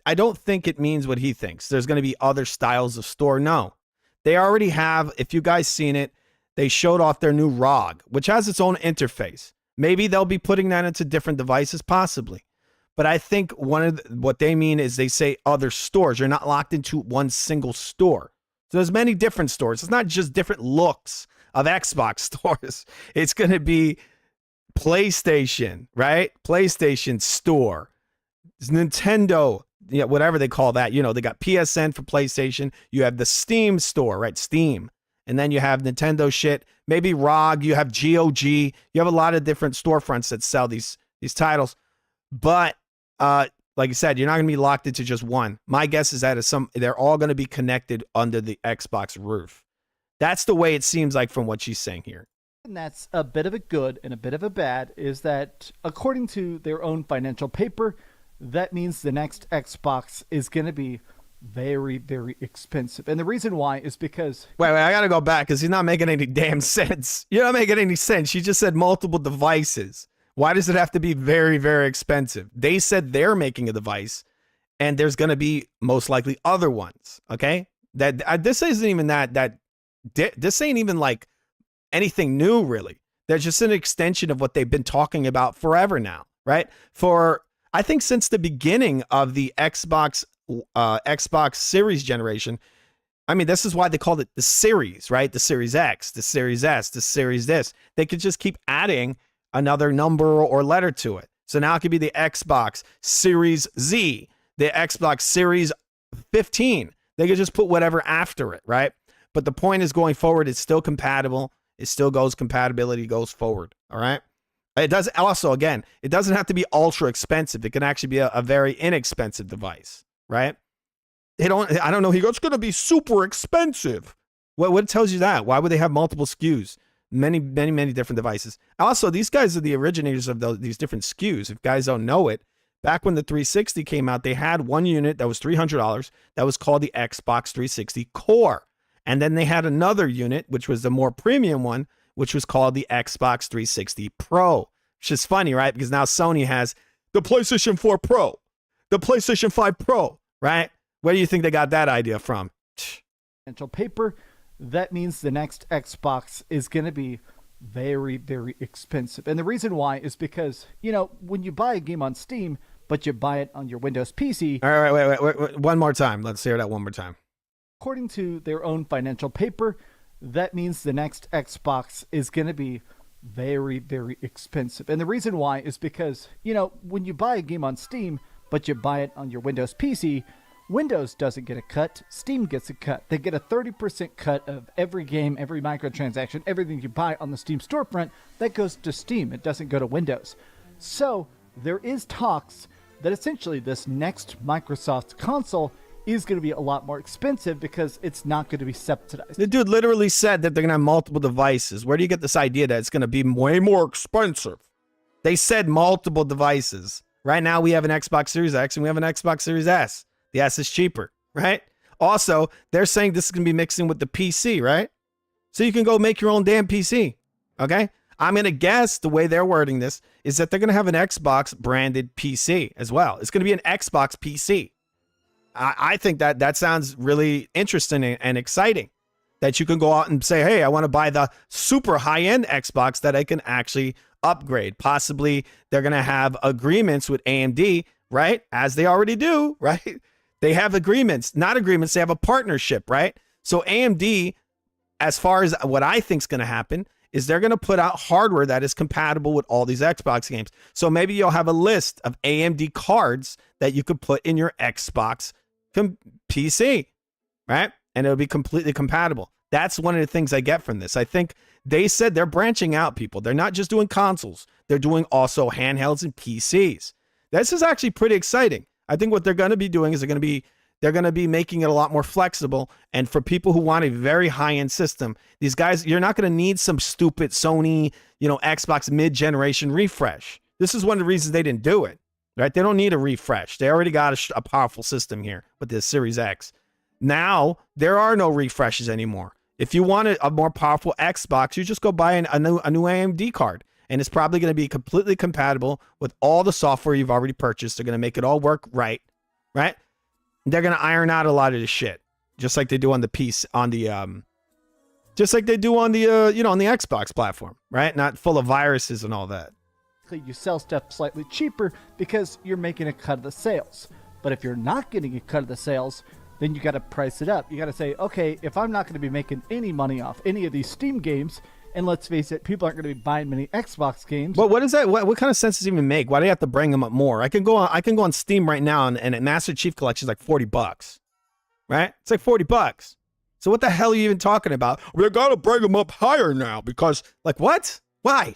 I don't think it means what he thinks. There's going to be other styles of store. No, they already have. If you guys seen it, they showed off their new ROG, which has its own interface. Maybe they'll be putting that into different devices, possibly. But I think what they mean is they say other stores. You're not locked into one single store. So there's many different stores. It's not just different looks of Xbox stores. It's going to be PlayStation, right? PlayStation Store, Nintendo, yeah, whatever they call that. You know, they got PSN for PlayStation. You have the Steam Store, right? Steam. And then you have Nintendo shit. Maybe ROG. You have GOG. You have a lot of different storefronts that sell these titles. But like I said, you're not going to be locked into just one. My guess is that they're all going to be connected under the Xbox roof. That's the way it seems like from what she's saying here. And that's a bit of a good and a bit of a bad, is that according to their own financial paper, that means the next Xbox is going to be very, very expensive. And the reason why is because... Wait, I got to go back because he's not making any damn sense. You're not making any sense. She just said multiple devices. Why does it have to be very, very expensive? They said they're making a device and there's going to be most likely other ones. Okay. This isn't even this ain't even like anything new, really. They're just an extension of what they've been talking about forever now, right? I think since the beginning of the Xbox Series generation. I mean, this is why they called it the Series, right? The Series X, the Series S, the Series this. They could just keep adding another number or letter to it. So now it could be the Xbox Series Z, the Xbox Series 15. They could just put whatever after it, right? But the point is, going forward, it's still compatible. It still goes, compatibility goes forward, all right? It does also, again, it doesn't have to be ultra expensive. It can actually be a very inexpensive device, right? I don't know. He goes, it's going to be super expensive. What tells you that? Why would they have multiple SKUs? Many different devices. Also, these guys are the originators of these different SKUs. If guys don't know it, back when the 360 came out, they had one unit that was $300 that was called the Xbox 360 Core. And then they had another unit, which was the more premium one, which was called the Xbox 360 Pro. Which is funny, right? Because now Sony has the PlayStation 4 Pro, the PlayStation 5 Pro, right? Where do you think they got that idea from? Financial paper, that means the next Xbox is going to be very, very expensive. And the reason why is because, you know, when you buy a game on Steam, but you buy it on your Windows PC. All right, wait. One more time. Let's hear that one more time. According to their own financial paper, that means the next Xbox is going to be very, very expensive. And the reason why is because, you know, when you buy a game on Steam, but you buy it on your Windows PC, Windows doesn't get a cut, Steam gets a cut. They get a 30% cut of every game, every microtransaction, everything you buy on the Steam storefront, that goes to Steam. It doesn't go to Windows. So there is talks that essentially this next Microsoft console is going to be a lot more expensive because it's not going to be subsidized. The dude literally said that they're going to have multiple devices. Where do you get this idea that it's going to be way more expensive? They said multiple devices. Right now we have an Xbox Series X and we have an Xbox Series S. The S is cheaper, right? Also, they're saying this is going to be mixing with the PC, right? So you can go make your own damn PC, okay? I'm going to guess the way they're wording this is that they're going to have an Xbox branded PC as well. It's going to be an Xbox PC. I think that sounds really interesting and exciting, that you can go out and say, hey, I want to buy the super high-end Xbox that I can actually upgrade. Possibly they're going to have agreements with AMD, right? As they already do, right? They have agreements, not agreements. They have a partnership, right? So AMD, as far as what I think is going to happen, is they're going to put out hardware that is compatible with all these Xbox games. So maybe you'll have a list of AMD cards that you could put in your Xbox PC, right? And it'll be completely compatible. That's one of the things I get from this. I think they said they're branching out, people. They're not just doing consoles. They're doing also handhelds and PCs. This is actually pretty exciting. I think what they're going to be doing is they're going to be making it a lot more flexible. And for people who want a very high-end system, these guys, you're not going to need some stupid Sony, Xbox mid-generation refresh. This is one of the reasons they didn't do it, right? They don't need a refresh. They already got a powerful system here with the Series X. Now, there are no refreshes anymore. If you want a more powerful Xbox, you just go buy a new AMD card. and it's probably going to be completely compatible with all the software you've already purchased. They're going to make it all work right? They're going to iron out a lot of the shit, just like they do on the piece on the just like they do on the on the Xbox platform, right? Not full of viruses and all that. You sell stuff slightly cheaper because you're making a cut of the sales. But if you're not getting a cut of the sales, then you got to price it up. You got to say, okay, if I'm not going to be making any money off any of these Steam games, and let's face it, people aren't going to be buying many Xbox games. But what is that? What kind of sense does it even make? Why do you have to bring them up more? I can go on Steam right now, and Master Chief Collection is like $40, right? It's like $40. So what the hell are you even talking about? We got to bring them up higher now because, like, what? Why?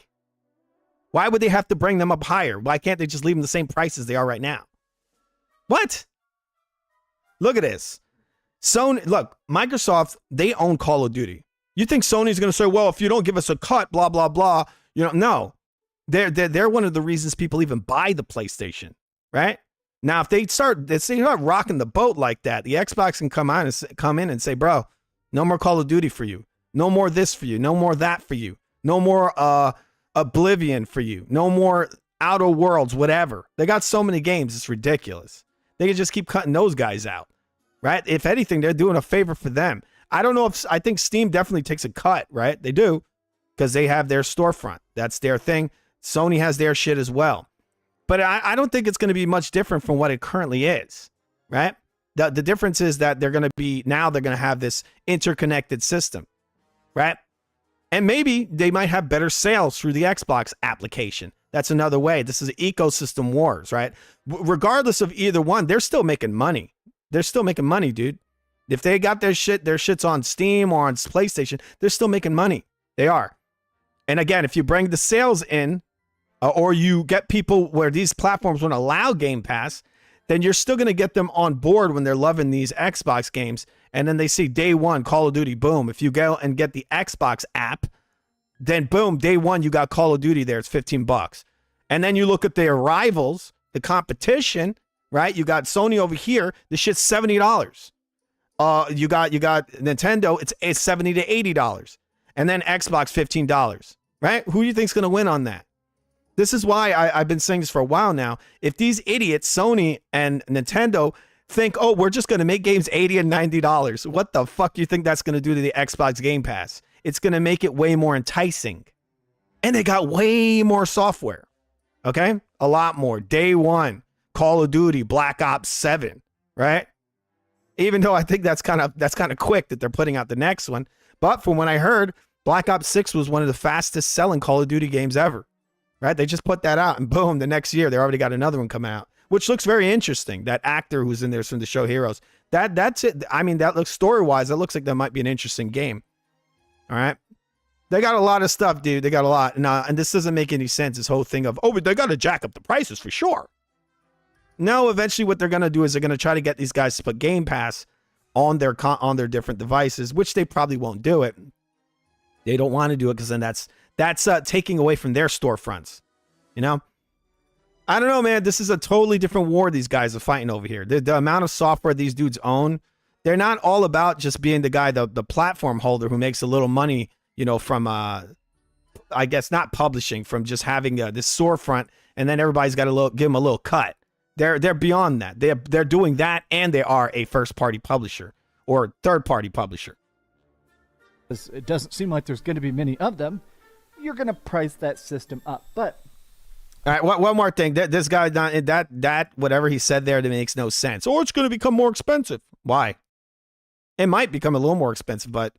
Why would they have to bring them up higher? Why can't they just leave them the same price as they are right now? What? Look at this. Sony, look, Microsoft, they own Call of Duty. You think Sony's going to say, well, if you don't give us a cut, blah, blah, blah. No. They're one of the reasons people even buy the PlayStation, right? Now, if they start rocking the boat like that, the Xbox can come in and say, bro, no more Call of Duty for you. No more this for you. No more that for you. No more Oblivion for you. No more Outer Worlds, whatever. They got so many games, it's ridiculous. They can just keep cutting those guys out, right? If anything, they're doing a favor for them. I think Steam definitely takes a cut, right? They do, because they have their storefront. That's their thing. Sony has their shit as well. But I don't think it's going to be much different from what it currently is, right? The difference is that they're going to have this interconnected system, right? And maybe they might have better sales through the Xbox application. That's another way. This is ecosystem wars, right? Regardless of either one, they're still making money. They're still making money, dude. If they got their shit's on Steam or on PlayStation, they're still making money. They are. And again, if you bring the sales in, or you get people where these platforms won't allow Game Pass, then you're still going to get them on board when they're loving these Xbox games. And then they see day one, Call of Duty, boom. If you go and get the Xbox app, then boom, day one, you got Call of Duty there. It's $15. And then you look at their rivals, the competition, right? You got Sony over here. The shit's $70. You got Nintendo. It's $70 to $80. And then Xbox, $15, right? Who do you think's going to win on that? This is why I've been saying this for a while now. If these idiots, Sony and Nintendo, think, oh, we're just going to make games $80 and $90, what the fuck do you think that's going to do to the Xbox Game Pass? It's going to make it way more enticing. And they got way more software. Okay? A lot more. Day one, Call of Duty, Black Ops 7, right? Even though I think that's kind of quick that they're putting out the next one. But from what I heard, Black Ops 6 was one of the fastest selling Call of Duty games ever. Right? They just put that out and boom, the next year they already got another one coming out, which looks very interesting. That actor who's in there from the show Heroes. That's it. I mean, that looks story-wise, that looks like that might be an interesting game. All right. They got a lot of stuff, dude. They got a lot. And this doesn't make any sense. This whole thing of, oh, but they got to jack up the prices for sure. No, eventually what they're going to do is they're going to try to get these guys to put Game Pass on their different devices, which they probably won't do it. They don't want to do it because then that's taking away from their storefronts. You know? I don't know, man. This is a totally different war these guys are fighting over here. The amount of software these dudes own, they're not all about just being the guy, the platform holder who makes a little money, from, I guess, not publishing, from just having this storefront, and then everybody's got to give them a little cut. They're beyond that. They're doing that, and they are a first-party publisher or third-party publisher. It doesn't seem like there's going to be many of them. You're going to price that system up. But all right, one more thing. This guy, that whatever he said there, that makes no sense. Or it's going to become more expensive. Why? It might become a little more expensive, but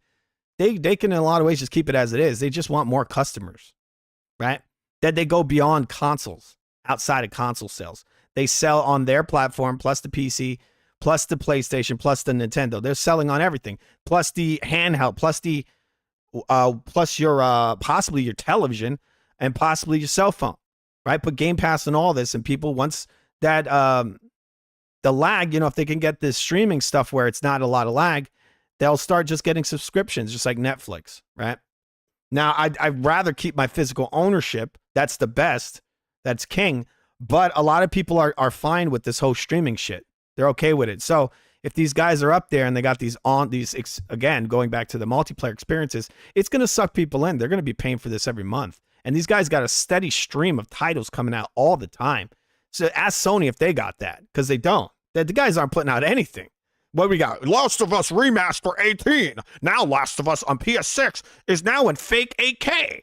they can in a lot of ways just keep it as it is. They just want more customers, right? That they go beyond consoles, outside of console sales. They sell on their platform, plus the PC, plus the PlayStation, plus the Nintendo. They're selling on everything, plus the handheld, plus your possibly your television and possibly your cell phone, right? Put Game Pass and all this, and people, once that the lag, if they can get this streaming stuff where it's not a lot of lag, they'll start just getting subscriptions, just like Netflix, right? Now, I'd rather keep my physical ownership. That's the best. That's king. But a lot of people are fine with this whole streaming shit. They're okay with it. So if these guys are up there and they got these again, going back to the multiplayer experiences, it's going to suck people in. They're going to be paying for this every month. And these guys got a steady stream of titles coming out all the time. So ask Sony if they got that, because they don't. The guys aren't putting out anything. What we got? Last of Us Remaster 18. Now Last of Us on PS6 is now in fake 8K.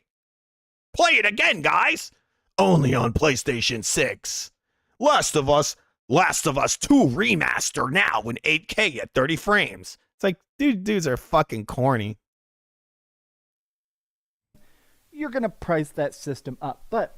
Play it again, guys. Only on PlayStation 6. Last of Us 2 Remaster now in 8K at 30 frames. It's like, dudes are fucking corny. You're going to price that system up. But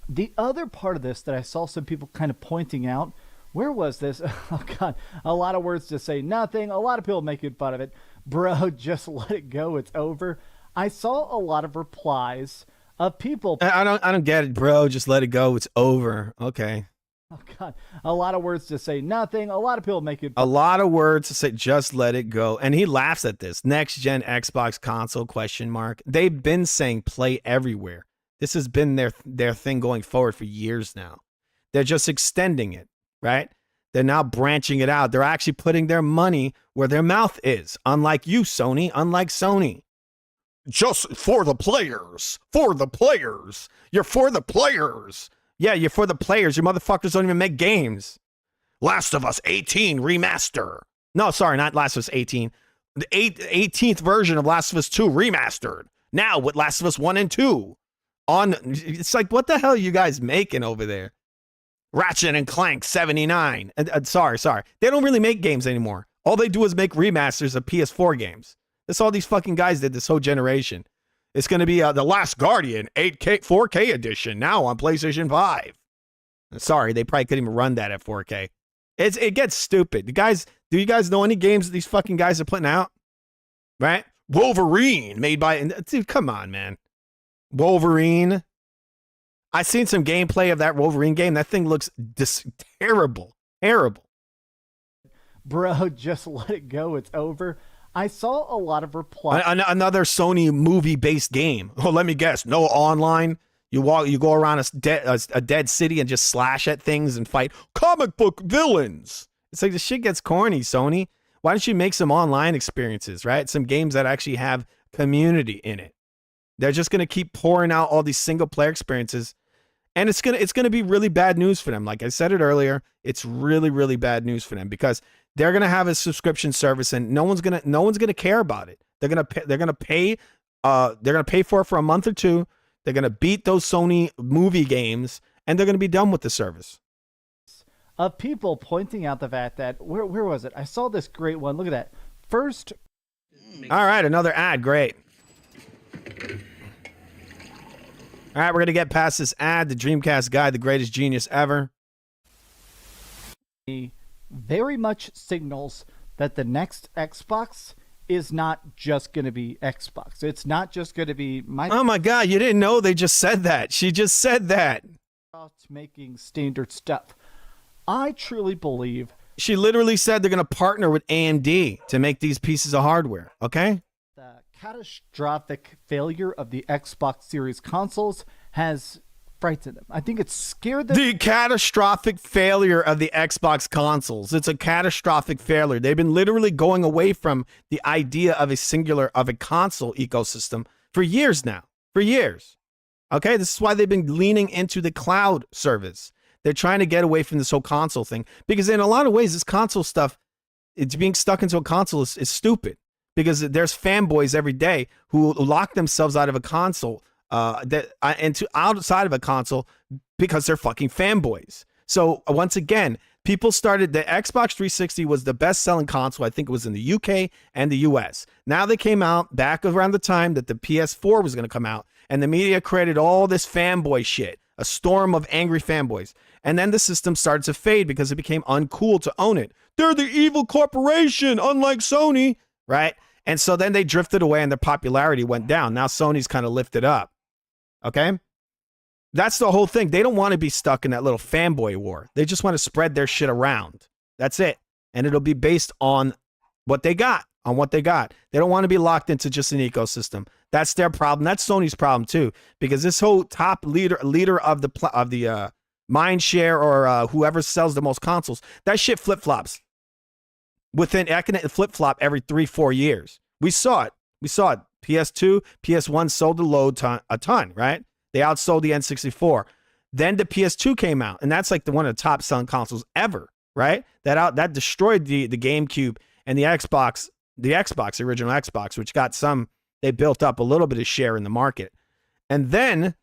the other part of this that I saw some people kind of pointing out, where was this? Oh, God. A lot of words to say nothing. A lot of people making fun of it. Bro, just let it go. It's over. I saw a lot of replies of people. I don't get it, bro. Just let it go. It's over. Okay. Oh, God. A lot of words to say nothing. A lot of people making a lot of words to say, just let it go. And he laughs at this. Next gen Xbox console ? They've been saying play everywhere. This has been their thing going forward for years now. They're just extending it, right? They're now branching it out. They're actually putting their money where their mouth is. Unlike you, Sony. Unlike Sony. Just for the players. For the players. You're for the players. Yeah, you're for the players. You motherfuckers don't even make games. Last of Us 18 Remaster. No, sorry, not Last of Us 18. The 18th version of Last of Us 2 Remastered. Now with Last of Us 1 and 2. It's like, what the hell are you guys making over there? Ratchet and Clank 79. Sorry. They don't really make games anymore. All they do is make remasters of PS4 games. That's all these fucking guys did this whole generation. It's going to be The Last Guardian 8K, 4K edition now on PlayStation 5. Sorry, they probably couldn't even run that at 4K. It gets stupid. Do you guys know any games that these fucking guys are putting out? Right? Wolverine made by, dude, come on, man. Wolverine. I seen some gameplay of that Wolverine game. That thing looks terrible. Terrible. Bro, just let it go. It's over. I saw a lot of replies. Another Sony movie-based game. Oh, let me guess. No online. You go around a dead city and just slash at things and fight comic book villains. It's like the shit gets corny, Sony. Why don't you make some online experiences, right? Some games that actually have community in it. They're just gonna keep pouring out all these single-player experiences, and it's gonna be really bad news for them. Like I said it earlier, it's really, really bad news for them because they're gonna have a subscription service, and no one's gonna care about it. They're gonna pay for it for a month or two. They're gonna beat those Sony movie games, and they're gonna be done with the service. Of people pointing out the fact that where was it? I saw this great one. Look at that. First. All right, another ad. Great. All right, we're gonna get past this ad. The Dreamcast guy, the greatest genius ever. Very much signals that the next Xbox is not just going to be Xbox. It's not just going to be Microsoft. Oh my God, you didn't know they just said that. She just said that. Making standard stuff. I truly believe. She literally said they're going to partner with AMD to make these pieces of hardware, okay? The catastrophic failure of the Xbox Series consoles has frightened them. I think it's scared them. The catastrophic failure of the Xbox consoles. It's a catastrophic failure. They've been literally going away from the idea of a console ecosystem for years now. For years. Okay, this is why they've been leaning into the cloud service. They're trying to get away from this whole console thing because in a lot of ways, this console stuff, it's being stuck into a console is stupid because there's fanboys every day who lock themselves out of a console into outside of a console because they're fucking fanboys. So once again, people started, the Xbox 360 was the best selling console. I think it was in the UK and the US. Now they came out back around the time that the PS4 was going to come out, and the media created all this fanboy shit, a storm of angry fanboys. And then the system started to fade because it became uncool to own it. They're the evil corporation, unlike Sony, right? And so then they drifted away and their popularity went down. Now Sony's kind of lifted up. Okay? That's the whole thing. They don't want to be stuck in that little fanboy war. They just want to spread their shit around. That's it. And it'll be based on what they got. They don't want to be locked into just an ecosystem. That's their problem. That's Sony's problem too, because this whole top leader of the mind share or whoever sells the most consoles, that shit flip flops. I can flip flop every 3-4 years. We saw it. PS2, PS1 sold a ton, right? They outsold the N64. Then the PS2 came out, and that's like one of the top selling consoles ever, right? That destroyed the GameCube and the Xbox, the original Xbox, which got they built up a little bit of share in the market. And then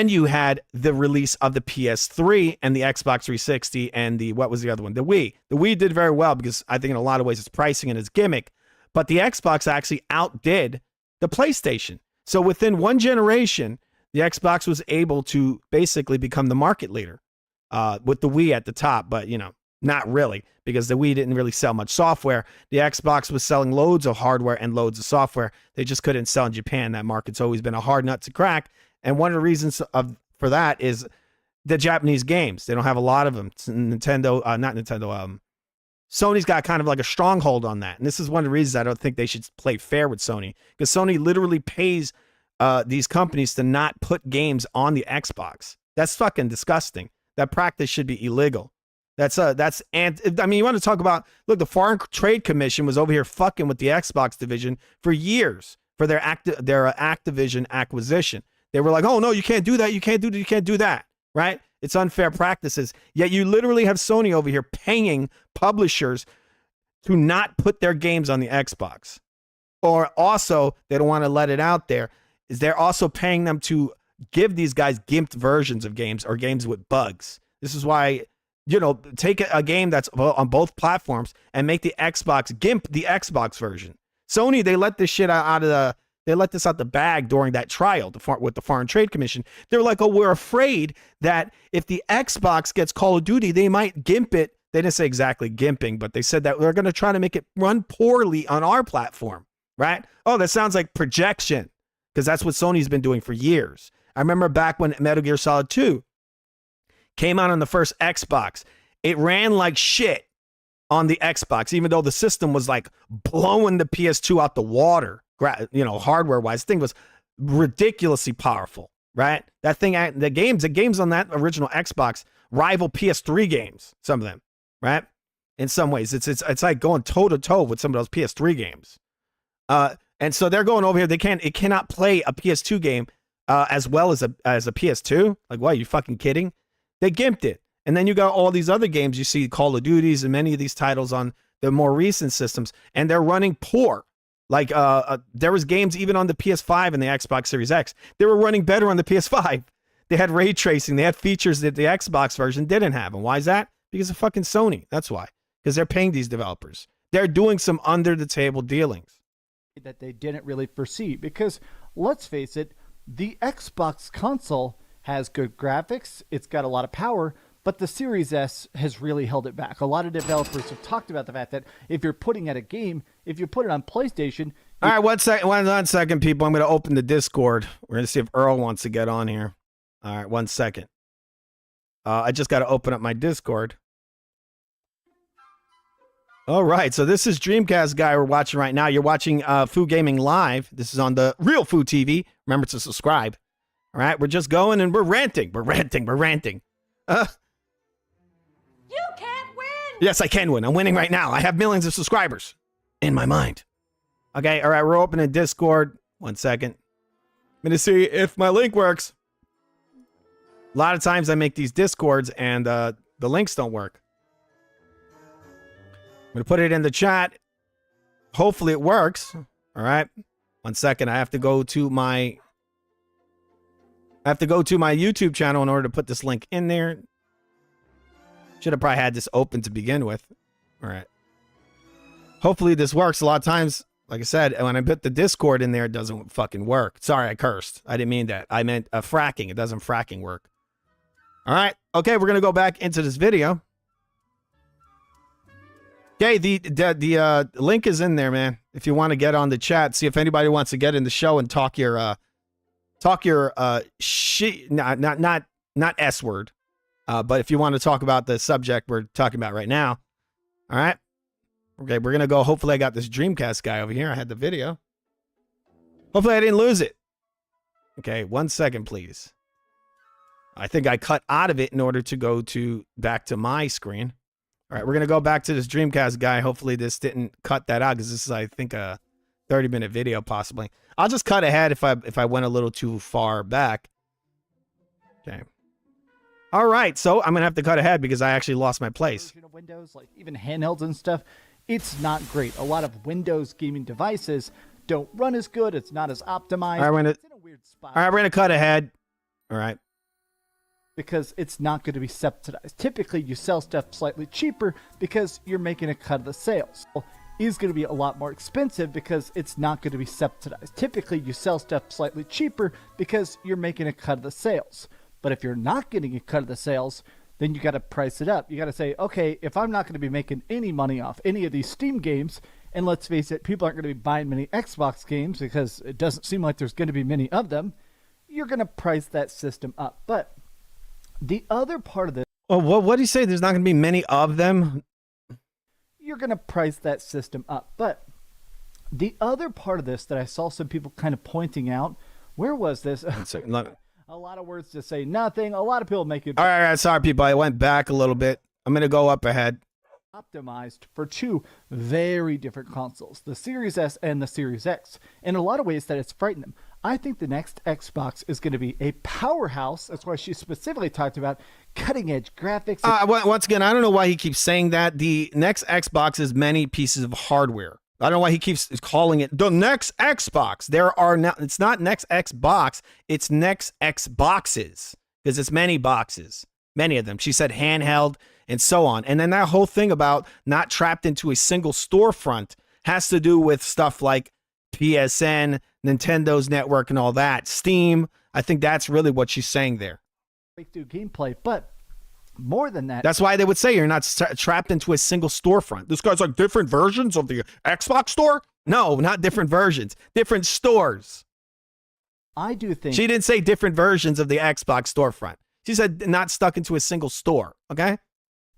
you had the release of the PS3 and the Xbox 360 and what was the other one? The Wii. The Wii did very well because I think in a lot of ways it's pricing and its gimmick, but the Xbox actually outdid the PlayStation. So within one generation, the Xbox was able to basically become the market leader with the Wii at the top, but not really, because the Wii didn't really sell much software. The Xbox was selling loads of hardware and loads of software. They just couldn't sell in Japan. That market's always been a hard nut to crack. And one of the reasons for that is the Japanese games. They don't have a lot of them. Sony's got kind of like a stronghold on that. And this is one of the reasons I don't think they should play fair with Sony, because Sony literally pays these companies to not put games on the Xbox. That's fucking disgusting. That practice should be illegal. You want to talk about, look, the Foreign Trade Commission was over here fucking with the Xbox division for years for their Activision acquisition. They were like, oh no, you can't do that. You can't do that. Right? It's unfair practices. Yet you literally have Sony over here paying publishers to not put their games on the Xbox. Or also, they don't want to let it out there, is they're also paying them to give these guys gimped versions of games or games with bugs. This is why, take a game that's on both platforms and make the Xbox gimp the Xbox version. Sony, they let this shit out the bag during that trial with the Foreign Trade Commission. They were like, oh, we're afraid that if the Xbox gets Call of Duty, they might gimp it. They didn't say exactly gimping, but they said that they're going to try to make it run poorly on our platform, right? Oh, that sounds like projection, because that's what Sony's been doing for years. I remember back when Metal Gear Solid 2 came out on the first Xbox, it ran like shit on the Xbox, even though the system was like blowing the PS2 out the water, hardware-wise. The thing was ridiculously powerful, right? That thing, the games on that original Xbox rival PS3 games, some of them, right? In some ways, it's like going toe-to-toe with some of those PS3 games. And so they're going over here. It cannot play a PS2 game as well as a PS2. Like, what? Are you fucking kidding? They gimped it. And then you got all these other games. You see Call of Duties and many of these titles on the more recent systems, and they're running poor. Like there was games even on the PS5 and the Xbox Series X. They were running better on the PS5. They had ray tracing. They had features that the Xbox version didn't have. And why is that? Because of fucking Sony. That's why. Because they're paying these developers. They're doing some under-the-table dealings that they didn't really foresee. Because let's face it, the Xbox console has good graphics. It's got a lot of power. But the Series S has really held it back. A lot of developers have talked about the fact that if you're putting out a game, if you put it on PlayStation... All right, one second, people. I'm going to open the Discord. We're going to see if Earl wants to get on here. All right, 1 second. I just got to open up my Discord. All right, so this is Dreamcast Guy we're watching right now. You're watching Foo Gaming Live. This is on the Real Foo TV. Remember to subscribe. All right, we're just going and we're ranting. We're ranting. You can't win! Yes, I can win. I'm winning right now. I have millions of subscribers in my mind. Okay, all right, we're opening Discord. 1 second. I'm going to see if my link works. A lot of times I make these Discords and the links don't work. I'm going to put it in the chat. Hopefully it works. All right. 1 second. I have to go to my YouTube channel in order to put this link in there. Should have probably had this open to begin with. All right. Hopefully this works. A lot of times, like I said, when I put the Discord in there, it doesn't fucking work. Sorry, I cursed. I didn't mean that. I meant fracking. It doesn't fracking work. All right. Okay, we're going to go back into this video. Okay, the link is in there, man. If you want to get on the chat, see if anybody wants to get in the show and talk your shit, not S word. But if you want to talk about the subject we're talking about right now. All right. Okay, we're going to go. Hopefully I got this Dreamcast guy over here. I had the video. Hopefully I didn't lose it. Okay, 1 second, please. I think I cut out of it in order to go back to my screen. All right, we're going to go back to this Dreamcast guy. Hopefully this didn't cut that out because this is, I think, 30-minute video possibly. I'll just cut ahead if I went a little too far back. Okay. All right, so I'm gonna have to cut ahead because I actually lost my place. Of Windows, like even handhelds and stuff, it's not great. A lot of Windows gaming devices don't run as good. It's not as optimized. All right, it's in a weird spot. All right, we're gonna cut ahead. All right. Because it's not going to be subsidized. Typically, you sell stuff slightly cheaper because you're making a cut of the sales. Is going to be a lot more expensive because it's not going to be subsidized. Typically, you sell stuff slightly cheaper because you're making a cut of the sales. But if you're not getting a cut of the sales, then you got to price it up. You got to say, okay, if I'm not going to be making any money off any of these Steam games, and let's face it, people aren't going to be buying many Xbox games because it doesn't seem like there's going to be many of them, you're going to price that system up. But the other part of this... Oh, what do you say? There's not going to be many of them? You're going to price that system up. But the other part of this that I saw some people kind of pointing out, where was this? A lot of words to say nothing. A lot of people make it... All right, sorry, people. I went back a little bit. I'm going to go up ahead. Optimized for two very different consoles, the Series S and the Series X. In a lot of ways that it's frightened them. I think the next Xbox is going to be a powerhouse. That's why she specifically talked about cutting-edge graphics. Once again, I don't know why he keeps saying that. The next Xbox is many pieces of hardware. I don't know why he keeps calling it the next Xbox. There are now, it's not next Xbox, it's next Xboxes, because it's many boxes, many of them. She said handheld and so on. And then that whole thing about not trapped into a single storefront has to do with stuff like PSN, Nintendo's network and all that, Steam. I think that's really what she's saying there. Breakthrough gameplay, but more than that. That's why they would say you're not trapped into a single storefront. This guy's like different versions of the Xbox store? No, not different versions, different stores. I do think she didn't say different versions of the Xbox storefront. She said not stuck into a single store. Okay.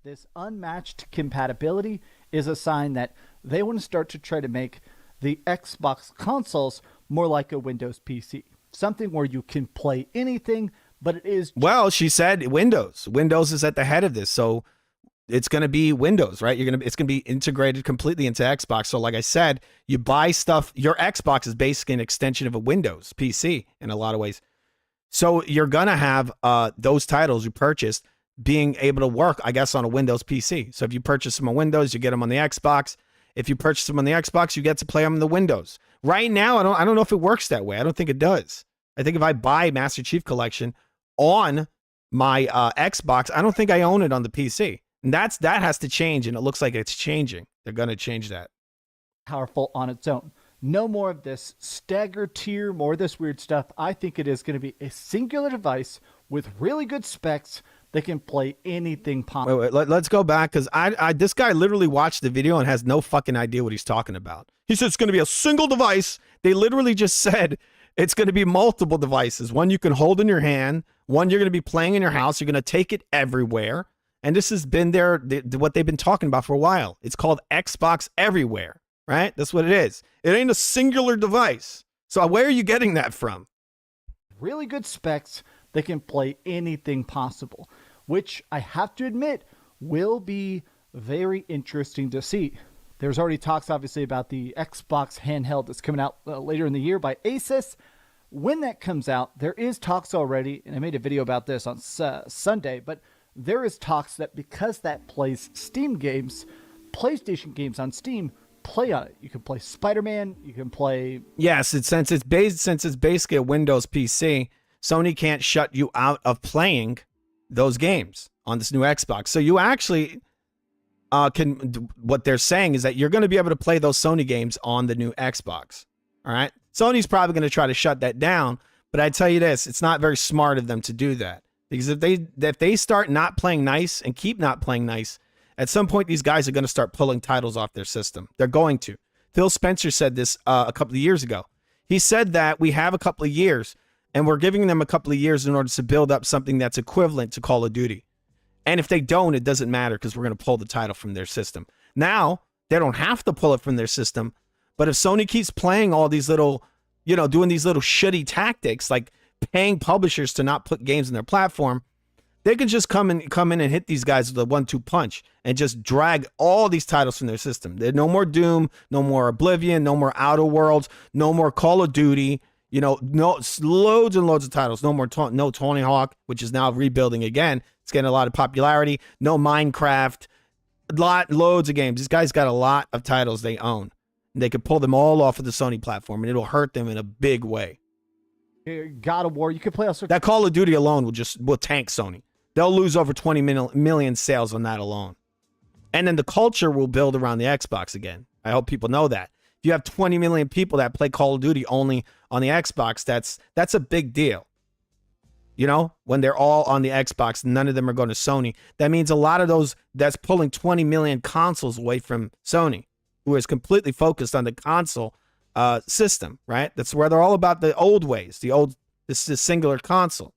This unmatched compatibility is a sign that they want to start to try to make the Xbox consoles more like a Windows PC. Something where you can play anything, but it is... Well, she said Windows. Windows is at the head of this, so it's going to be Windows, right? It's going to be integrated completely into Xbox. So like I said, you buy stuff... Your Xbox is basically an extension of a Windows PC in a lot of ways. So you're going to have those titles you purchased being able to work, I guess, on a Windows PC. So if you purchase them on Windows, you get them on the Xbox. If you purchase them on the Xbox, you get to play them on the Windows. Right now, I don't know if it works that way. I don't think it does. I think if I buy Master Chief Collection on my Xbox, I don't think I own it on the PC. And that has to change, and it looks like it's changing. They're going to change that. Powerful on its own. No more of this stagger tier, more of this weird stuff. I think it is going to be a singular device with really good specs that can play anything possible. Wait, let's go back, because this guy literally watched the video and has no fucking idea what he's talking about. He said it's going to be a single device. They literally just said it's going to be multiple devices. One you can hold in your hand. One you're going to be playing in your house. You're going to take it everywhere. And this has been what they've been talking about for a while. It's called Xbox Everywhere, right? That's what it is. It ain't a singular device. So where are you getting that from? Really good specs that can play anything possible, which I have to admit will be very interesting to see. There's already talks, obviously, about the Xbox handheld that's coming out later in the year by Asus. When that comes out, there is talks already, and I made a video about this on Sunday, but there is talks that because that plays Steam games, PlayStation games on Steam play on it. You can play Spider-Man, you can play... Yes, since it's basically a Windows PC, Sony can't shut you out of playing those games on this new Xbox. So you actually what they're saying is that you're going to be able to play those Sony games on the new Xbox. All right. Sony's probably going to try to shut that down, but I tell you this, it's not very smart of them to do that, because if they start not playing nice and keep not playing nice, at some point these guys are going to start pulling titles off their system. They're going to. Phil Spencer said this a couple of years ago. He said that we have a couple of years, and we're giving them a couple of years in order to build up something that's equivalent to Call of Duty. And if they don't, it doesn't matter, because we're going to pull the title from their system. Now, they don't have to pull it from their system, but if Sony keeps playing all these little, doing these little shitty tactics, like paying publishers to not put games in their platform, They can just come in and hit these guys with a 1-2 punch and just drag all these titles from their system. There's no more Doom, no more Oblivion, no more Outer Worlds, no more Call of Duty. You know, no loads and loads of titles. No more no Tony Hawk, which is now rebuilding again. It's getting a lot of popularity. No Minecraft. Loads of games. These guys got a lot of titles they own. And they could pull them all off of the Sony platform, and it'll hurt them in a big way. God of War, you could play all sorts. That Call of Duty alone will tank Sony. They'll lose over 20 million sales on that alone. And then the culture will build around the Xbox again. I hope people know that. If you have 20 million people that play Call of Duty only on the Xbox, that's a big deal. You know, when they're all on the Xbox, none of them are going to Sony. That means a lot of those, that's pulling 20 million consoles away from Sony, who is completely focused on the console system, right? That's where they're all about the old ways, this is singular console.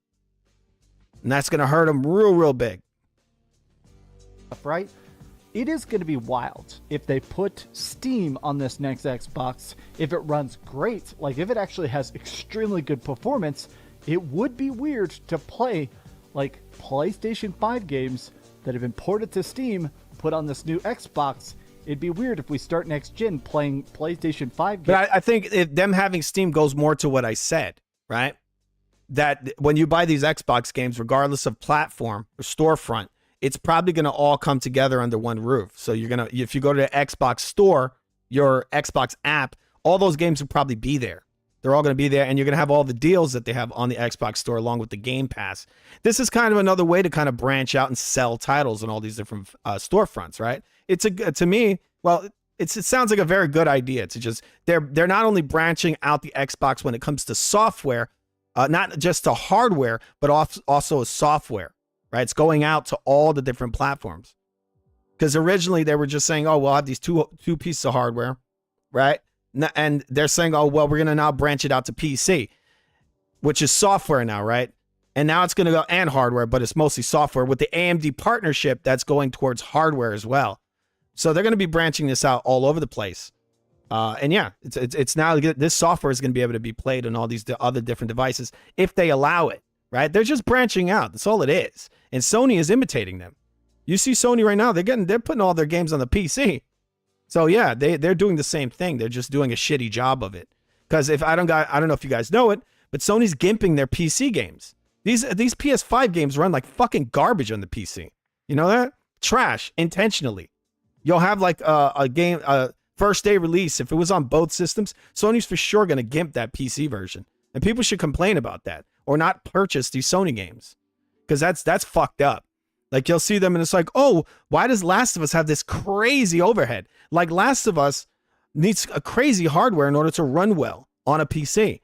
And that's going to hurt them real big. Right? It is going to be wild if they put Steam on this next Xbox. If it runs great, like if it actually has extremely good performance, it would be weird to play like PlayStation 5 games that have been ported to Steam, put on this new Xbox. It'd be weird if we start next gen playing PlayStation 5 games. But I think if them having Steam goes more to what I said, right? That when you buy these Xbox games, regardless of platform or storefront, it's probably going to all come together under one roof. So if you go to the Xbox store, your Xbox app, all those games will probably be there. They're all going to be there, and you're going to have all the deals that they have on the Xbox store along with the Game Pass. This is kind of another way to kind of branch out and sell titles on all these different storefronts, right? To me, it sounds like a very good idea to just, they're not only branching out the Xbox when it comes to software, not just to hardware, but also as software, right? It's going out to all the different platforms. Because originally they were just saying, oh, we'll have these two pieces of hardware, right? And they're saying, oh, well, we're going to now branch it out to PC, which is software now, right? And now it's going to go and hardware, but it's mostly software with the AMD partnership that's going towards hardware as well. So they're going to be branching this out all over the place. And yeah, it's now, this software is going to be able to be played on all these other different devices if they allow it, right? They're just branching out. That's all it is. And Sony is imitating them. You see Sony right now, they're putting all their games on the PC. So yeah, they're doing the same thing. They're just doing a shitty job of it. Because I don't know if you guys know it, but Sony's gimping their PC games. These PS5 games run like fucking garbage on the PC. You know that? Trash, intentionally. You'll have like a game, first day release. If it was on both systems, Sony's for sure going to gimp that PC version. And people should complain about that or not purchase these Sony games. Because that's fucked up. Like you'll see them and it's like, oh, why does Last of Us have this crazy overhead? Like Last of Us needs a crazy hardware in order to run well on a PC.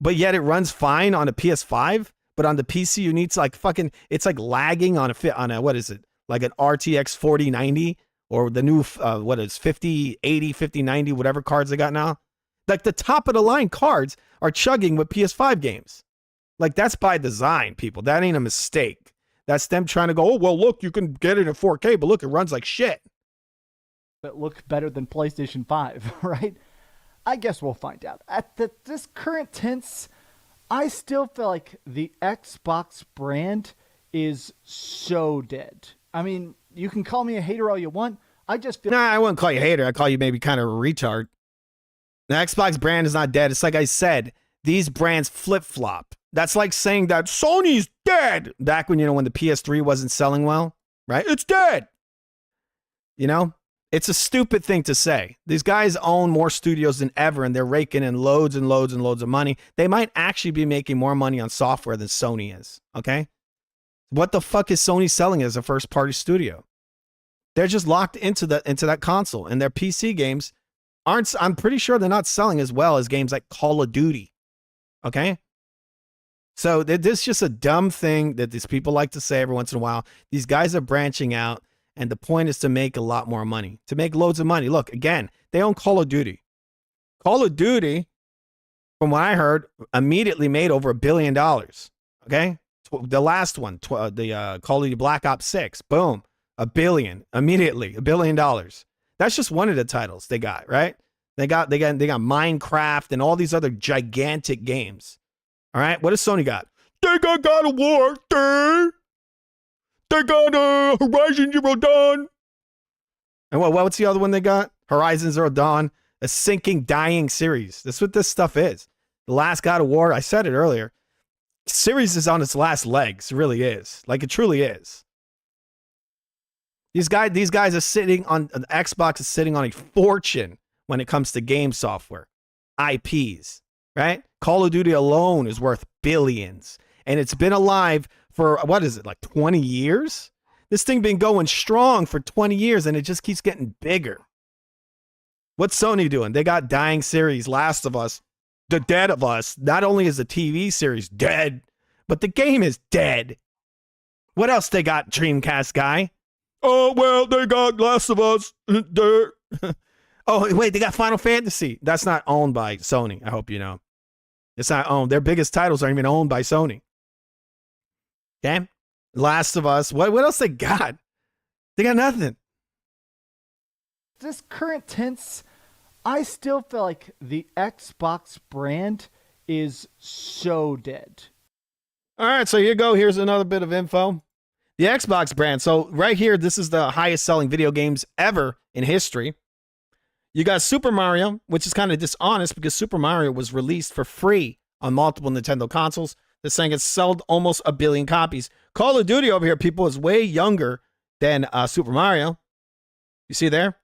But yet it runs fine on a PS5. But on the PC, you need to like fucking, it's like lagging on a what is it? Like an RTX 4090 or the new, 5080, 5090, whatever cards they got now. Like the top of the line cards are chugging with PS5 games. Like that's by design, people. That ain't a mistake. That's them trying to go, oh, well, look, you can get it in 4K, but look, it runs like shit. That look better than PlayStation 5, right? I guess we'll find out. At this current tense, I still feel like the Xbox brand is so dead. I mean, you can call me a hater all you want. I just feel... Nah, I wouldn't call you a hater. I'd call you maybe kind of a retard. The Xbox brand is not dead. It's like I said, these brands flip-flop. That's like saying that Sony's dead back when, when the PS3 wasn't selling well, right? It's dead. You know, it's a stupid thing to say. These guys own more studios than ever, and they're raking in loads and loads and loads of money. They might actually be making more money on software than Sony is, okay? What the fuck is Sony selling as a first-party studio? They're just locked into that console, and their PC games aren't, I'm pretty sure they're not selling as well as games like Call of Duty, okay? So this is just a dumb thing that these people like to say every once in a while. These guys are branching out, and the point is to make a lot more money, to make loads of money. Look, again, they own Call of Duty. Call of Duty, from what I heard, immediately made over $1 billion, okay? The last one, the Call of Duty Black Ops 6, boom, $1 billion, immediately, $1 billion. That's just one of the titles they got, right? They got Minecraft and all these other gigantic games. All right, what does Sony got? They got God of War. They got Horizon Zero Dawn. And what's the other one they got? Horizon Zero Dawn, a sinking, dying series. That's what this stuff is. The last God of War, I said it earlier. Series is on its last legs. It really is. Like, it truly is. These guys are sitting on, Xbox is sitting on a fortune when it comes to game software. IPs, right? Call of Duty alone is worth billions. And it's been alive for, what is it, like 20 years? This thing been going strong for 20 years and it just keeps getting bigger. What's Sony doing? They got dying series, Last of Us, The Dead of Us. Not only is the TV series dead, but the game is dead. What else they got, Dreamcast guy? Oh, well, they got Last of Us. Oh, wait, they got Final Fantasy. That's not owned by Sony, I hope you know. It's not owned. Their biggest titles aren't even owned by Sony. Okay? Last of Us. What else they got? They got nothing. This current tense, I still feel like the Xbox brand is so dead. All right, so here you go. Here's another bit of info. The Xbox brand. So right here, this is the highest selling video games ever in history. You got Super Mario, which is kind of dishonest because Super Mario was released for free on multiple Nintendo consoles. They're saying it's sold almost 1 billion copies. Call of Duty over here, people, is way younger than Super Mario. You see there?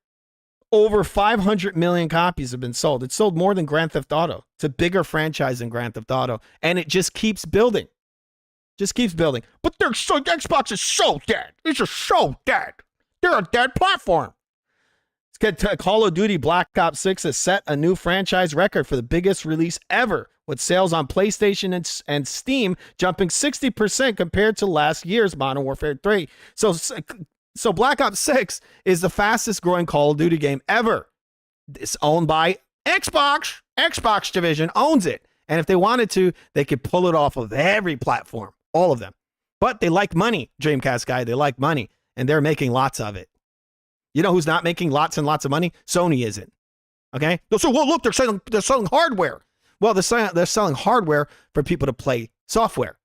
Over 500 million copies have been sold. It's sold more than Grand Theft Auto. It's a bigger franchise than Grand Theft Auto. And it just keeps building. Just keeps building. But Xbox is so dead. It's just so dead. They're a dead platform. Call of Duty Black Ops 6 has set a new franchise record for the biggest release ever, with sales on PlayStation and Steam jumping 60% compared to last year's Modern Warfare 3. So Black Ops 6 is the fastest growing Call of Duty game ever. It's owned by Xbox. Xbox division owns it. And if they wanted to, they could pull it off of every platform, all of them. But they like money, Dreamcast guy. They like money, and they're making lots of it. You know who's not making lots and lots of money? Sony isn't. Okay? So, well, look, they're selling hardware. Well, they're selling hardware for people to play software.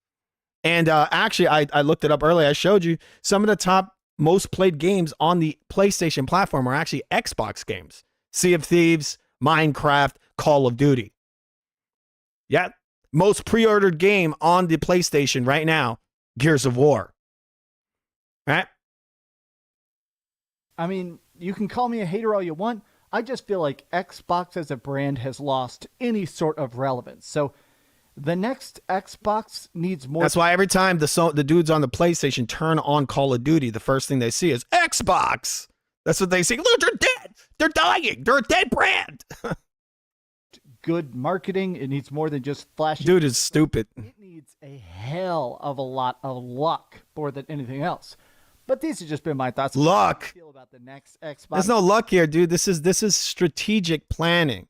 And actually, I looked it up earlier. I showed you some of the top most played games on the PlayStation platform are actually Xbox games. Sea of Thieves, Minecraft, Call of Duty. Yeah. Most pre-ordered game on the PlayStation right now, Gears of War. Right? I mean, you can call me a hater all you want. I just feel like Xbox as a brand has lost any sort of relevance. So the next Xbox needs more. That's why every time the dudes on the PlayStation turn on Call of Duty, the first thing they see is Xbox. That's what they see. Look, they're dead. They're dying. They're a dead brand. Good marketing. It needs more than just flashy. Dude is stupid. It needs a hell of a lot of luck more than anything else. But these have just been my thoughts. Luck. How do you feel about the next Xbox? There's no luck here, dude. This is strategic planning.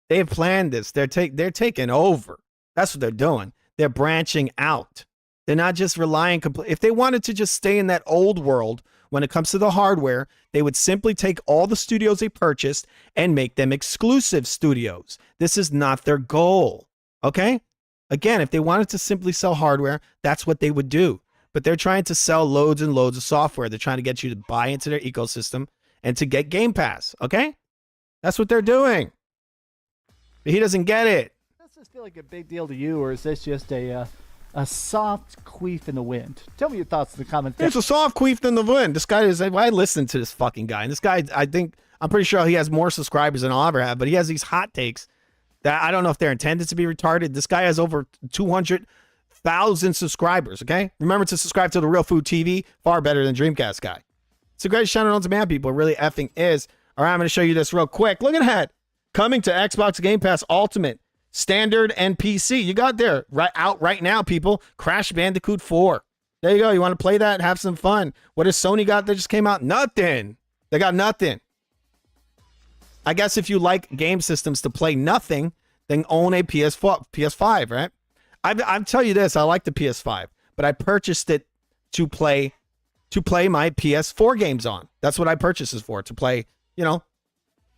They've planned this. They're taking over. That's what they're doing. They're branching out. They're not just relying completely. If they wanted to just stay in that old world when it comes to the hardware, they would simply take all the studios they purchased and make them exclusive studios. This is not their goal. Okay? Again, if they wanted to simply sell hardware, that's what they would do. But they're trying to sell loads and loads of software. They're trying to get you to buy into their ecosystem and to get Game Pass. Okay? That's what they're doing. But he doesn't get it. Does this feel like a big deal to you, or is this just a soft queef in the wind? Tell me your thoughts in the comments. It's a soft queef in the wind. This guy is. I listen to this fucking guy. And this guy, I'm pretty sure he has more subscribers than I'll ever have, but he has these hot takes that I don't know if they're intended to be retarded. This guy has over 200,000 subscribers. Okay, remember to subscribe to the Real Food TV. Far better than Dreamcast guy. It's the greatest channel on demand, people. It really effing is. All right, I'm going to show you this real quick. Look at that. Coming to Xbox Game Pass Ultimate, Standard, and PC. You got there right now, people. Crash Bandicoot 4. There you go. You want to play that? Have some fun. What has Sony got that just came out? Nothing. They got nothing. I guess if you like game systems to play nothing, then own a PS5, right? I'll tell you this. I like the PS5, but I purchased it to play my PS4 games on. That's what I purchased it for, to play,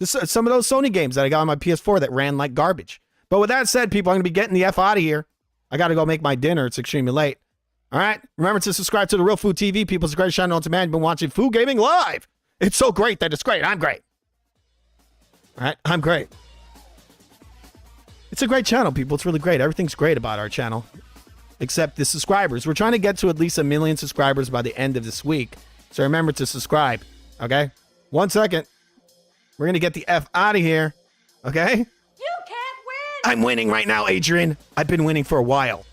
some of those Sony games that I got on my PS4 that ran like garbage. But with that said, people, I'm going to be getting the F out of here. I got to go make my dinner. It's extremely late. All right? Remember to subscribe to the Real Food TV, people's greatest channel on demand. You've been watching Food Gaming Live. It's so great that it's great. I'm great. All right? I'm great. It's a great channel, people. It's really great. Everything's great about our channel, except the subscribers. We're trying to get to at least 1 million subscribers by the end of this week. So remember to subscribe, okay? 1 second. We're going to get the F out of here, okay? You can't win! I'm winning right now, Adrian. I've been winning for a while.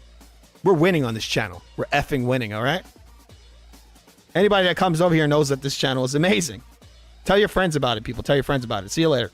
We're winning on this channel. We're effing winning, all right? Anybody that comes over here knows that this channel is amazing. Tell your friends about it, people. Tell your friends about it. See you later.